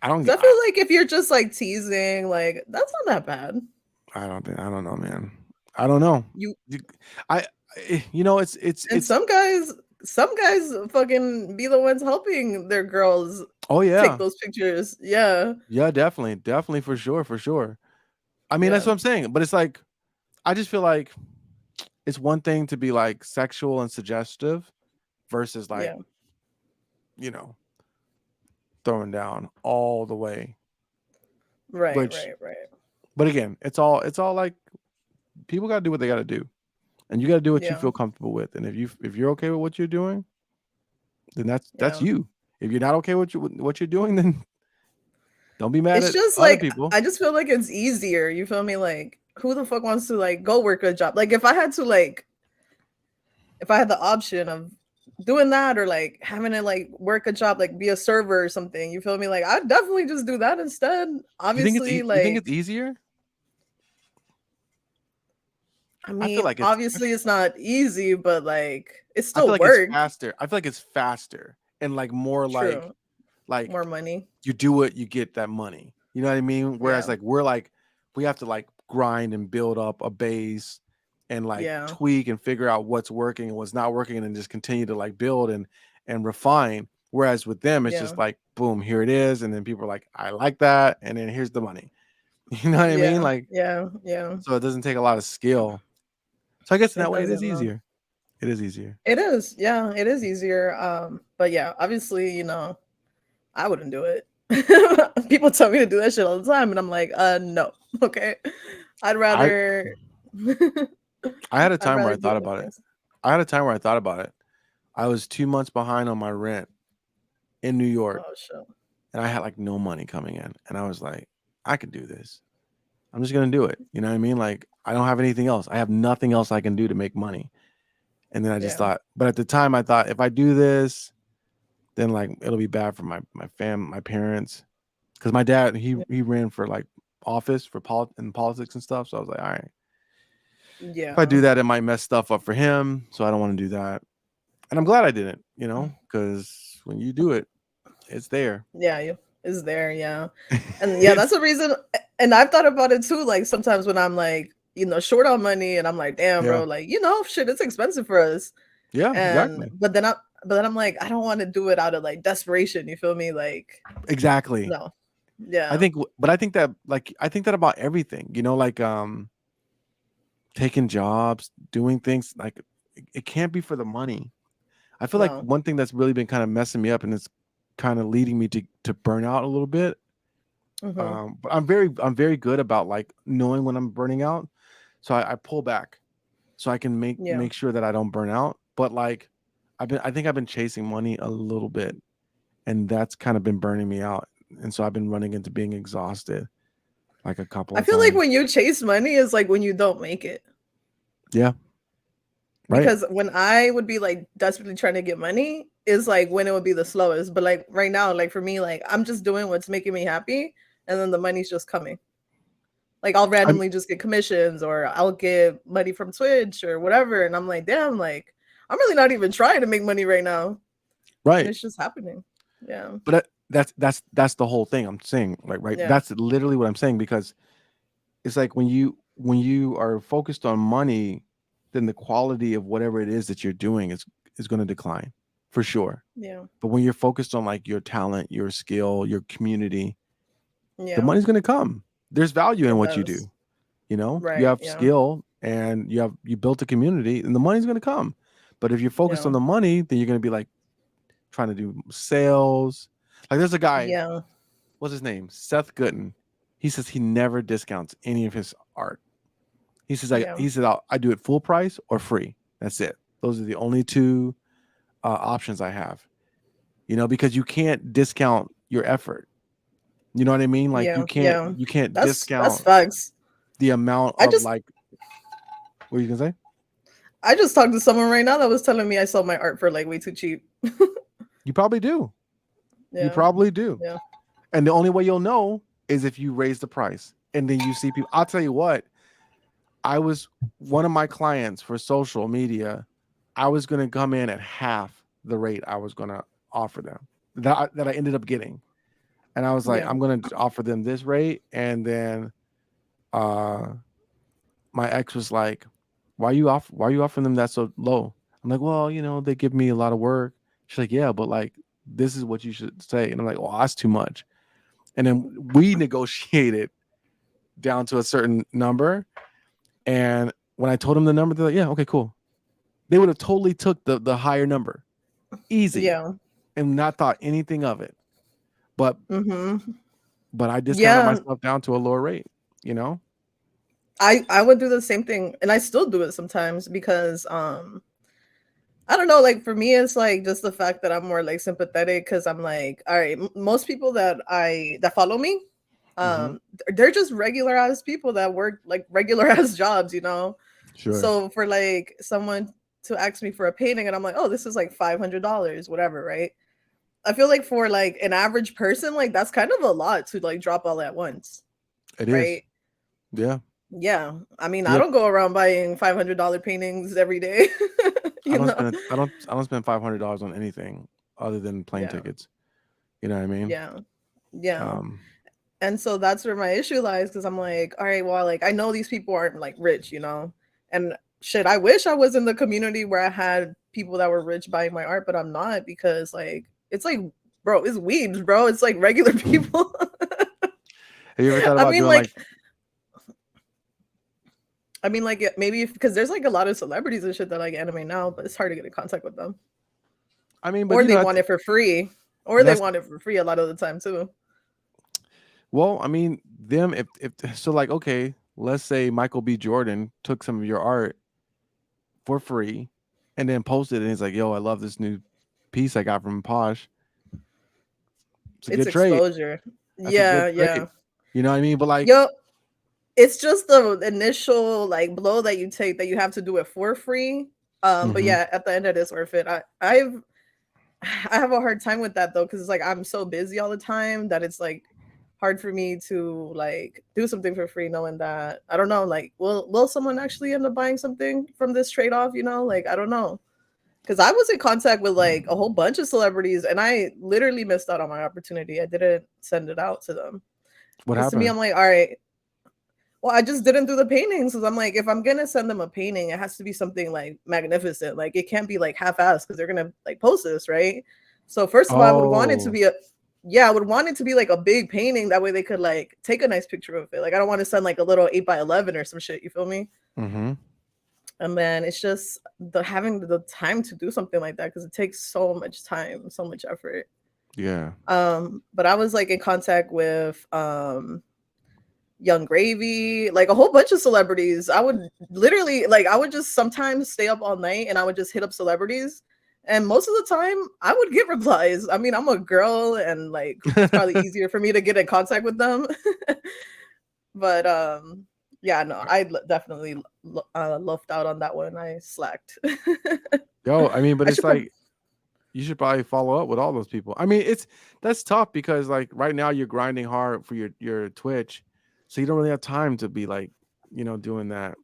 I don't Because get. I feel like if you're just like teasing, like that's not that bad. I don't know, man. I don't know. You You- I and it's some guys fucking be the ones helping their girls oh take yeah. those pictures. Yeah. Yeah, definitely. Definitely for sure, for sure. I mean, that's Yeah. what I'm saying, but it's like I just feel like it's one thing to be like sexual and suggestive versus like, Yeah. you know, throwing down all the way. Right, Which right, right. but again, it's all like people got to do what they got to do. And you got to do what you Yeah. feel comfortable with. And if you're okay with what you're doing, then that's Yeah. you. If you're not okay with what you're doing, then don't be mad It's at just other like people. I just feel like it's easier. You feel me? Like who the fuck wants to like go work a job? Like if I had to like if I had the option of doing that or like having to like work a job like be a server or something, you feel me? Like I'd definitely just do that instead. Obviously, You think like it's easier? I I feel mean, like obviously it's not easy, but like it's I feel still like it's work. faster. I feel like it's faster and like more True. like More money. you do it, you get that money. You know what I mean? Whereas Yeah. like we have to like grind and build up a base and like Yeah. tweak and figure out what's working and what's not working and then just continue to like build and refine. Whereas with them, it's Yeah. just like boom, here it is, and then people are like, I like that, and then here's the money. You know what I mean? Yeah. Like Yeah. Yeah. so it doesn't take a lot of skill. So I guess in It that way it is doesn't know. easier. It is easier. It is. Yeah, it is easier. But yeah, obviously, I wouldn't do it. People tell me to do that shit all the time, and I'm like, no. Okay. I'd I rather I had a I'd time where rather I do thought other about it. things. I had a time where I thought about it. I was 2 months behind on my rent in New York, Oh shit. and I had like no money coming in, and I was like, I can do this. I'm just gonna do it. You know what I mean? Like I don't have anything else. I have nothing else I can do to make money. And then I just Yeah. thought, but at the time I thought if I do this, then like it'll be bad for my parents, because my dad he ran for like office for in politics and stuff. So I was like, all right, if I Yeah. do that, it might mess stuff up for him. So I don't want to do that. And I'm glad I didn't, because when you do it, it's there. Yeah, is there, yeah. And yeah, that's It's a reason and I've thought about it too, like sometimes when I'm like, short on money and I'm like, damn, yeah, bro, like, shit, it's expensive for us. yeah, And exactly, but then I'm like, I don't want to do it out of like desperation. You feel me? Like, exactly. no. Yeah. But I think that I think that about everything, like taking jobs, doing things like it can't be for the money. I feel like No. one thing that's really been kind of messing me up and it's kind of leading me to burn out a little bit. Mm-hmm. But I'm very good about like knowing when I'm burning out, so I pull back so I can make Yeah. make sure that I don't burn out. But like I think I've been chasing money a little bit, and that's kind of been burning me out, and so I've been running into being exhausted like a couple I of feel like times. when you chase money is like when you don't make it. Yeah, right. Because when I would be like desperately trying to get money is like when it would be the slowest. But like right now, like for me, like I'm just doing what's making me happy and then the money's just coming. Like I'll I'm randomly just get commissions or I'll get money from Twitch or whatever. And I'm like, damn, like I'm really not even trying to make money right now. And right. it's just happening. Yeah. But that's the whole thing I'm saying. Like, right. Yeah. That's literally what I'm saying, because it's like when you are focused on money, then the quality of whatever it is that you're doing is going to decline for sure. Yeah. But when you're focused on like your talent, your skill, your community, the Yeah. money's going to come. There's value in It what you does. do. You Right. have Yeah. skill and you built a community, and the money's going to come. But if you're focused Yeah. on the money, then you're going to be like trying to do sales. Like there's a guy, Yeah. what's his name? Seth Gooden. He says he never discounts any of his art. He says Yeah. I do it full price or free. That's it. Those are the only two options I have. Because you can't discount your effort. You know what I mean? Like you Yeah. can't Yeah. you can't That's discount facts. the amount I of just like, what are you gonna say? I just talked to someone right now that was telling me I sold my art for like way too cheap. You probably do. You Yeah. probably do. Yeah. And the only way you'll know is if you raise the price. And then you see people. I'll tell you what, I was one of my clients for social media. I was going to come in at half the rate I was going to offer them that I ended up getting. And I was like, Yeah. I'm going to offer them this rate. And then uh, my ex was like, why are you offering them that so low? I'm like, well, they give me a lot of work. She's like, yeah, but like, this is what you should say. And I'm like, well, that's too much. And then we negotiated down to a certain number. And when I told them the number, they're like, yeah, okay, cool. They would have totally took the higher number, easy, Yeah. and not thought anything of it. But Mm-hmm. but I discounted Yeah. myself down to a lower rate, you know? I would do the same thing and I still do it sometimes because I don't know, like for me it's like just the fact that I'm more like sympathetic because I'm like, all right, most people that follow me, Mm-hmm. they're just regular ass people that work like regular ass jobs. Sure. So for like someone to ask me for a painting and I'm like, oh, this is like $500, whatever, right? I feel like for like an average person, like that's kind of a lot to like drop all at once, It is. right? Yeah. Yeah. I mean, I Yep. don't go around buying $500 paintings every day, I you don't know? spend I don't spend $500 on anything other than plane Yeah. tickets. You know what I mean? Yeah. Yeah. Um, And so that's where my issue lies because I'm like, all right, well, like I know these people aren't like rich, and shit, I wish I was in the community where I had people that were rich buying my art, but I'm not because like it's like, bro, it's weebs, bro. It's like regular people. have you ever thought I about mean, doing like? like, maybe because there's like a lot of celebrities and shit that like anime now, but it's hard to get in contact with them, I mean, but or you they know, want it for free, or they that's want it for free a lot of the time too. well, I mean, them if so, like, okay, let's say Michael B. Jordan took some of your art for free, and then posted it, and he's like, "Yo, I love this new piece I got from Posh. It's a It's good trade. exposure. That's a good Yeah, trade." yeah. You know what I mean? But like, Yo, it's just the initial like blow that you take that you have to do it for free. But mhm. yeah, at the end it is worth it. I have a hard time with that though, because it's like I'm so busy all the time that it's like hard for me to like do something for free knowing that I don't know, like will someone actually end up buying something from this trade-off, Like I don't know. Because I was in contact with like a whole bunch of celebrities and I literally missed out on my opportunity. I didn't send it out to them. What Because to me, happened? I'm like, all right, well, I just didn't do the paintings because I'm like, if I'm gonna send them a painting, it has to be something like magnificent. Like it can't be like half-assed because they're gonna like post this, right? So first of all, I would want it to Oh, be I would want it to be like a big painting. That way they could like take a nice picture of it. Like I don't want to send like a little 8x11 or some shit. You feel me? mm-hmm. And then it's just the having the time to do something like that because it takes so much time, so much effort. Yeah. But I was like in contact with Young Gravy, like a whole bunch of celebrities. I would literally like I would just sometimes stay up all night and I would just hit up celebrities. And most of the time I would get replies. I mean, I'm a girl and like it's probably easier for me to get in contact with them. But yeah, no, definitely luffed out on that one. I slacked. Yo, I mean, but I it's should prob- like you should probably follow up with all those people. I mean, that's tough because like right now you're grinding hard for your Twitch, so you don't really have time to be like, doing that.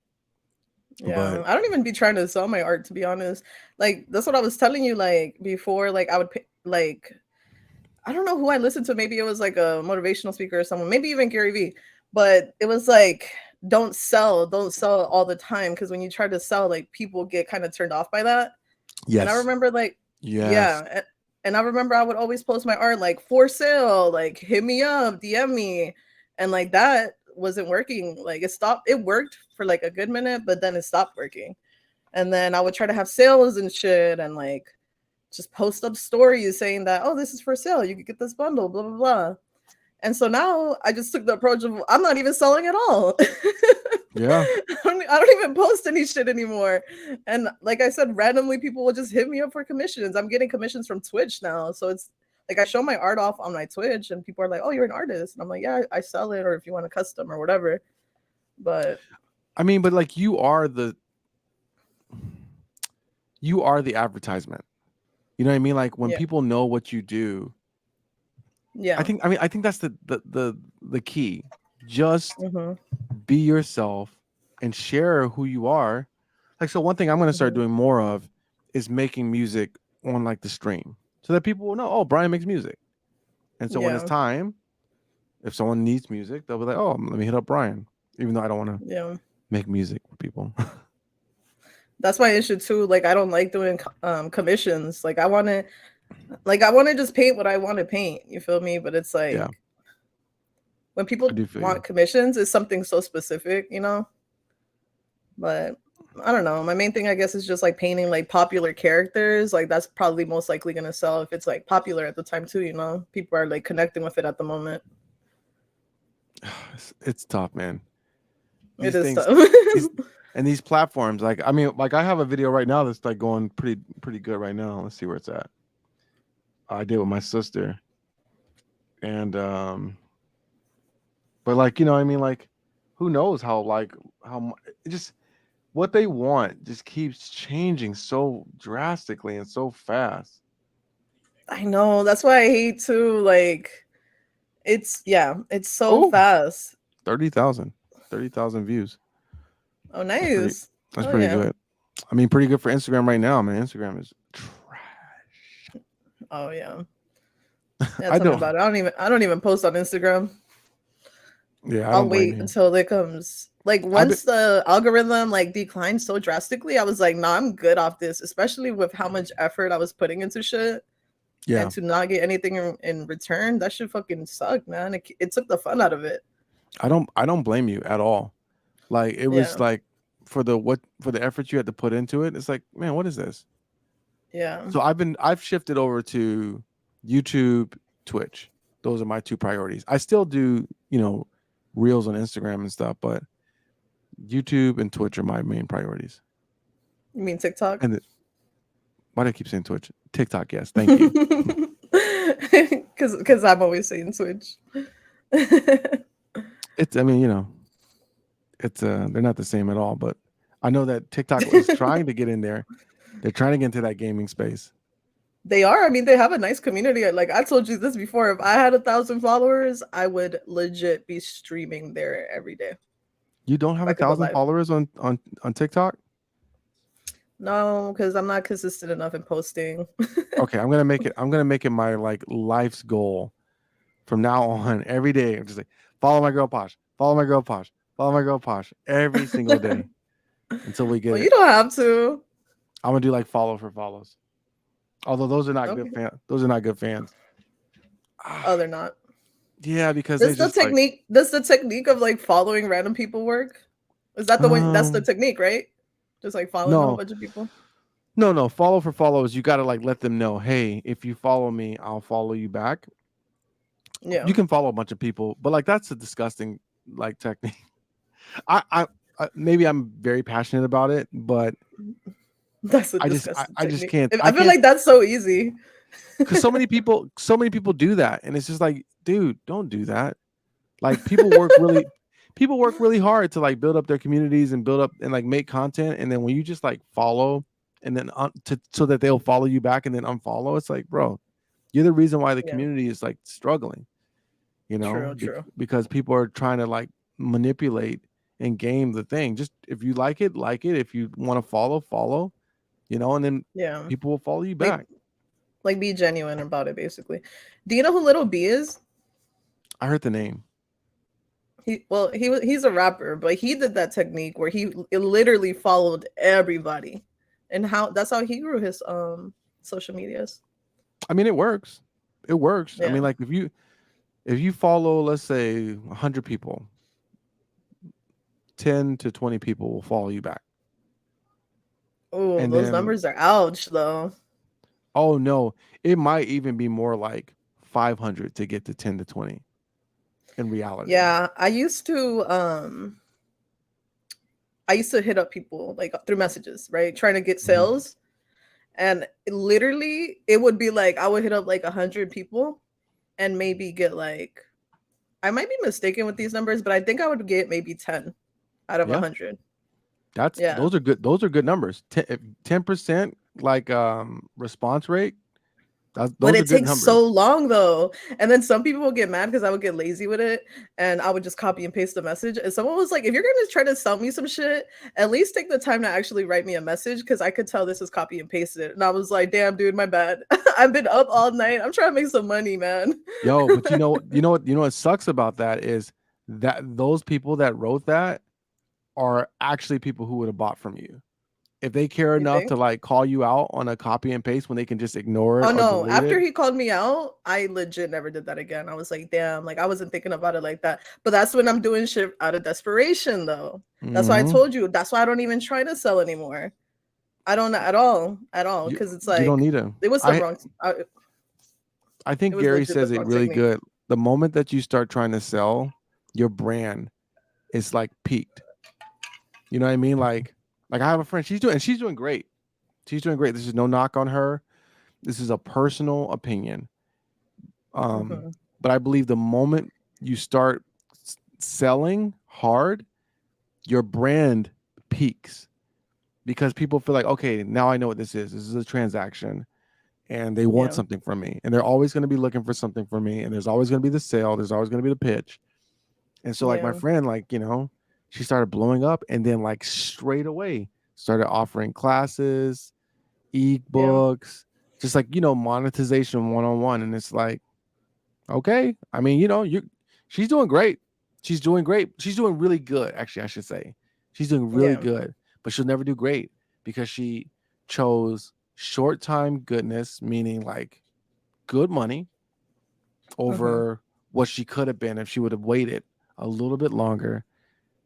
Yeah, But I don't even be trying to sell my art to be honest. Like that's what I was telling you like before. Like I would like I don't know who I listened to. Maybe it was like a motivational speaker or someone. Maybe even Gary Vee. But it was like don't sell all the time because when you try to sell, like people get kind of turned off by that. And I yes, remember like yes, yeah, and I remember I would always post my art like for sale, like hit me up, DM me, and like that wasn't working. Like it stopped. It worked for like a good minute, but then it stopped working. And then I would try to have sales and shit, and like just post up stories saying that oh this is for sale, you could get this bundle, blah blah blah. And so now I just took the approach of I'm not even selling at all. yeah. I don't even post any shit anymore. And like I said, randomly people will just hit me up for commissions. I'm getting commissions from Twitch now. So it's like I show my art off on my Twitch and people are like, oh, you're an artist. And I'm like, yeah, I sell it or if you want a custom or whatever. But I mean, but like you are the advertisement. You know what I mean? Like when yeah, people know what you do, yeah. I think that's the key. Just Mm-hmm, be yourself and share who you are. Like, so one thing I'm going to start mm-hmm. doing more of is making music on like the stream so that people will know, oh, Brian makes music. And so when it's Yeah, time, if someone needs music, they'll be like, oh, let me hit up Brian, even though I don't want to yeah. make music for people. That's my issue too. Like I don't like doing commissions. I want to just paint what I want to paint. You feel me? But it's Yeah, like when I people do feel you. want commissions, it's something so specific. But I don't know. My main thing, I guess, is just like painting like popular characters. Like that's probably most likely gonna sell if it's like popular at the time too. People are like connecting with it at the moment. It's tough, man. It These is things, tough. these and these platforms, like I mean, like I have a video right now that's like going pretty good right now. Let's see where it's at. I did with my sister, and but like I mean, like who knows it just what they want just keeps changing so drastically and so fast. I know. That's why I hate to like. It's so Oh, fast. 30,000, 30,000 views. Oh, That's pretty. nice. That's Oh pretty yeah. good. I mean, pretty good for Instagram right now, man. Instagram is trash. Oh yeah. Yeah, I tell me don't. about it. I don't even post on Instagram. Yeah, I I'll don't blame wait you. until it comes. Like I've been. once the algorithm like declined so drastically, I was like, nah, I'm good off this, especially with how much effort I was putting into shit and Yeah, to not get anything in return. That shit fucking sucked, man. It took the fun out of it. I don't. I don't blame you at all. Like it was Yeah. like for the effort you had to put into it. It's like, man, what is this? Yeah. So I've shifted over to YouTube, Twitch. Those are my two priorities. I still do, reels on Instagram and stuff, but YouTube and Twitch are my main priorities. You mean TikTok? And why do I keep saying Twitch? TikTok, yes, thank you. Because I'm always saying Switch. It's I mean, it's they're not the same at all, but I know that TikTok is trying to get in there. They're trying to get into that gaming space. They are. I mean, they have a nice community. Like I told you this before. If I had 1,000 followers, I would legit be streaming there every day. You don't If have I a could go thousand live. followers on TikTok? No, because I'm not consistent enough in posting. Okay, I'm gonna make it my like life's goal from now on every day. I'm just like follow my girl Posh, follow my girl Posh, follow my girl Posh every single day until we get Well, it. you don't have to. I'm gonna do like follow for follows. Although those are not good Okay. fans. Those are not good fans. Oh, they're not. Yeah, because they Does the just like technique does the technique of like following random people work? Is that the one that's the um technique, right? Just like following a whole no bunch of people? no follow for follows. You got to like let them know, hey, if you follow me, I'll follow you back. You Yeah. can follow a bunch of people, but like that's a disgusting like technique. I maybe I'm very passionate about it, but That's a I disgusting I just technique. can't I I feel can't like that's so easy. because so many people do that, and it's just like, dude, don't do that. Like people work really hard to like build up their communities and build up and like make content, and then when you just like follow and then so that they'll follow you back and then unfollow, it's like, bro, you're the reason why the Yeah. community is like struggling, True, true. because people are trying to like manipulate and game the thing. Just if you like it, like it. If you want to follow, follow, and then Yeah. people will follow you Like back. like be genuine about it basically. Do you know who Little B is? I heard the name. He's a rapper, but he did that technique where he literally followed everybody. And how that's how he grew his social medias. I mean, it works. It works. I Yeah. mean, like if you follow, let's say 100 people, 10 to 20 people will follow you back. Oh, And those then, numbers are ouch though. oh no, it might even be more like 500 to get to 10 to 20 in reality. Yeah, I used to hit up people like through messages, right? Trying to get Mhm. sales. And literally it would be like I would hit up like 100 people and maybe get like I might be mistaken with these numbers, but I think I would get maybe 10 out of Yeah, 100. that's Yeah. those are good. Those are good numbers. 10% like response rate. But Those are it good takes so numbers. long though. And then some people will get mad because I would get lazy with it and I would just copy and paste the message. And someone was like, if you're gonna try to sell me some shit, at least take the time to actually write me a message because I could tell this is copy and pasted. And I was like, damn, dude, my bad. I've been up all night. I'm trying to make some money, man. But what sucks about that is that those people that wrote that are actually people who would have bought from you. If they care You enough to think? like call you out on a copy and paste when they can just ignore it Oh or no, delete after it. he called me out, I legit never did that again. I was like, damn, like I wasn't thinking about it like that. But that's when I'm doing shit out of desperation though. That's why I Hmm. told you. That's why I don't even try to sell anymore. I don't at all, You because it's you don't like need to. it was the I wrong. I It think was Gary legit the says it wrong really technique. good. The moment that you start trying to sell, your brand is like peaked. You know what I mean? Like I have a friend. She's doing great. She's doing great. This is no knock on her. This is a personal opinion. Um, Hmm. but I believe the moment you start selling hard, your brand peaks because people feel like, okay, now I know what this is. This is a transaction and they want Yeah, something from me. And they're always going to be looking for something from me. And there's always going to be the sale. There's always going to be the pitch. And so like my yeah, friend, like, she started blowing up and then like straight away started offering classes, yeah. ebooks, just like, monetization 101. And it's like, okay, I mean, she's doing great. She's doing great. She's doing really good. Actually, I should say she's doing really Yeah. good, but she'll never do great because she chose short time goodness, meaning like good money Mm-hmm. over what she could have been if she would have waited a little bit longer,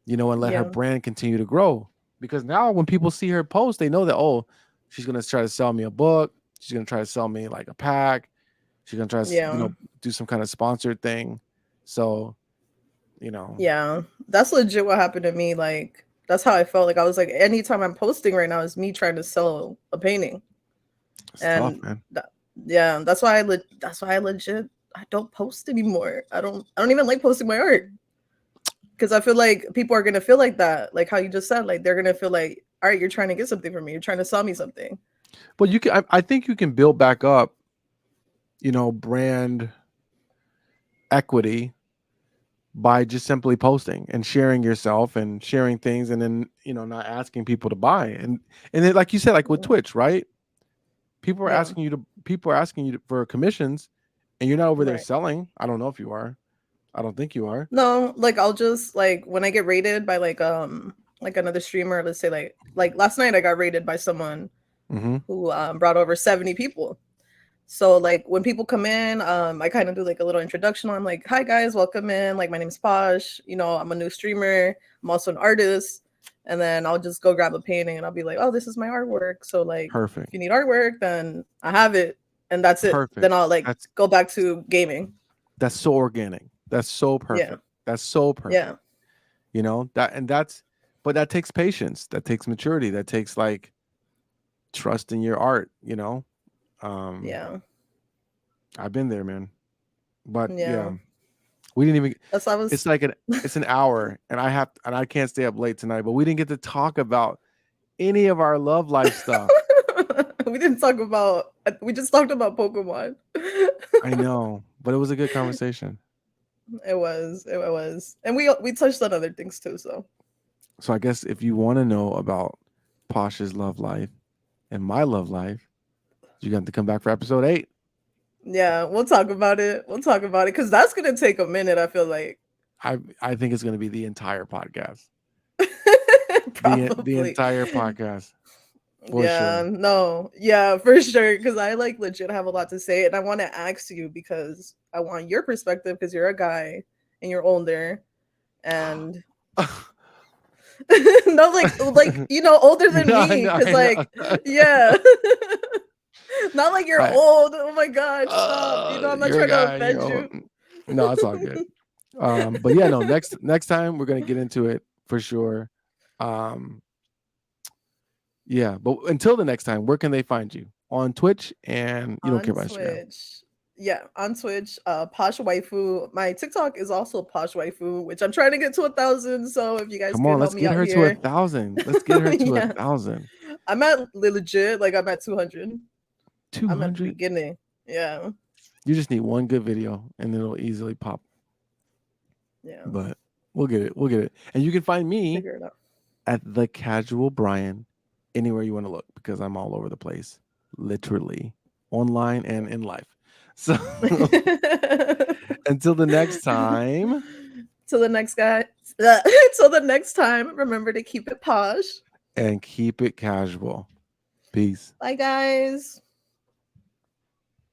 and let her Yeah. brand continue to grow. Because now when people see her post, they know that, oh, she's going to try to sell me a book. She's going to try to sell me like a pack. She's going to try to, Yeah. do some kind of sponsored thing. So, you know, Yeah. That's legit what happened to me. Like, that's how I felt. Like, I was like, anytime I'm posting right now is me trying to sell a painting. it's tough, And man. yeah, that's why I legit I don't post anymore. I don't even like posting my art because I feel like people are gonna feel like that, like how you just said, like they're gonna feel like, all right, you're trying to get something from me, you're trying to sell me something. But I think you can build back up, brand equity by just simply posting and sharing yourself and sharing things, and then, not asking people to buy. And then, like you said, like with Twitch, right? Yeah, People are asking you for commissions, and you're not over there right. selling. I don't know if you are. I don't think you are. No, like I'll just like when I get rated by like another streamer, let's say like last night I got rated by someone Mm-hmm. who brought over 70 people. So like when people come in, I kind of do like a little introduction. I'm like, "Hi guys, welcome in. Like my name's Posh. I'm a new streamer. I'm also an artist." And then I'll just go grab a painting and I'll be like, "Oh, this is my artwork. So like, if Perfect. you need artwork, then I have it." And that's it. Then Perfect. I'll like That's go back to gaming. that's so organic. That's so Yeah, perfect. That's so yeah, perfect. But that takes patience. That takes maturity. That takes like trust in your art. Um, yeah, I've been there, man. But yeah. yeah, we didn't even. That's I was. It's an hour, and I can't stay up late tonight. But we didn't get to talk about any of our love life stuff. We didn't talk about. We just talked about Pokemon. I know, but it was a good conversation. It was, and we touched on other things too. So So I guess if you want to know about Posh's love life and my love life, you got to come back for episode 8. yeah, we'll talk about it. We'll talk about it because that's gonna take a minute. I feel like I think it's going to be the entire podcast. The probably. entire podcast for Yeah, sure. no, yeah, for sure. Because I like legit have a lot to say, and I want to ask you because I want your perspective because you're a guy and you're older, and no, like older than No, I me. know, Because I know. like, yeah, not like you're I, old. Oh my god, stop. I'm not you're a trying to guy. offend you. No, it's all good. But yeah, no. Next time we're gonna get into it for sure. Um, yeah, but until the next time, where can they find you? On Twitch, and you don't care On about Instagram. Twitch. Yeah, on Twitch, Posh Waifu. My TikTok is also Posh Waifu, which I'm trying to get to 1,000. So if you guys Come could on, help let's me get out her to here, 1,000. Let's get her to a yeah, thousand. I'm at legit. Like I'm at 200. I'm at the 200. beginning. Yeah, You just need one good video, and it'll easily pop. yeah. But we'll get it. We'll get it. And you can find me Figure it out. at the Casual Brian anywhere you want to look, because I'm all over the place, literally online and in life. So until the next time, Till the next guy. Till the next time. Remember to keep it posh. and keep it casual. Peace. Bye, guys.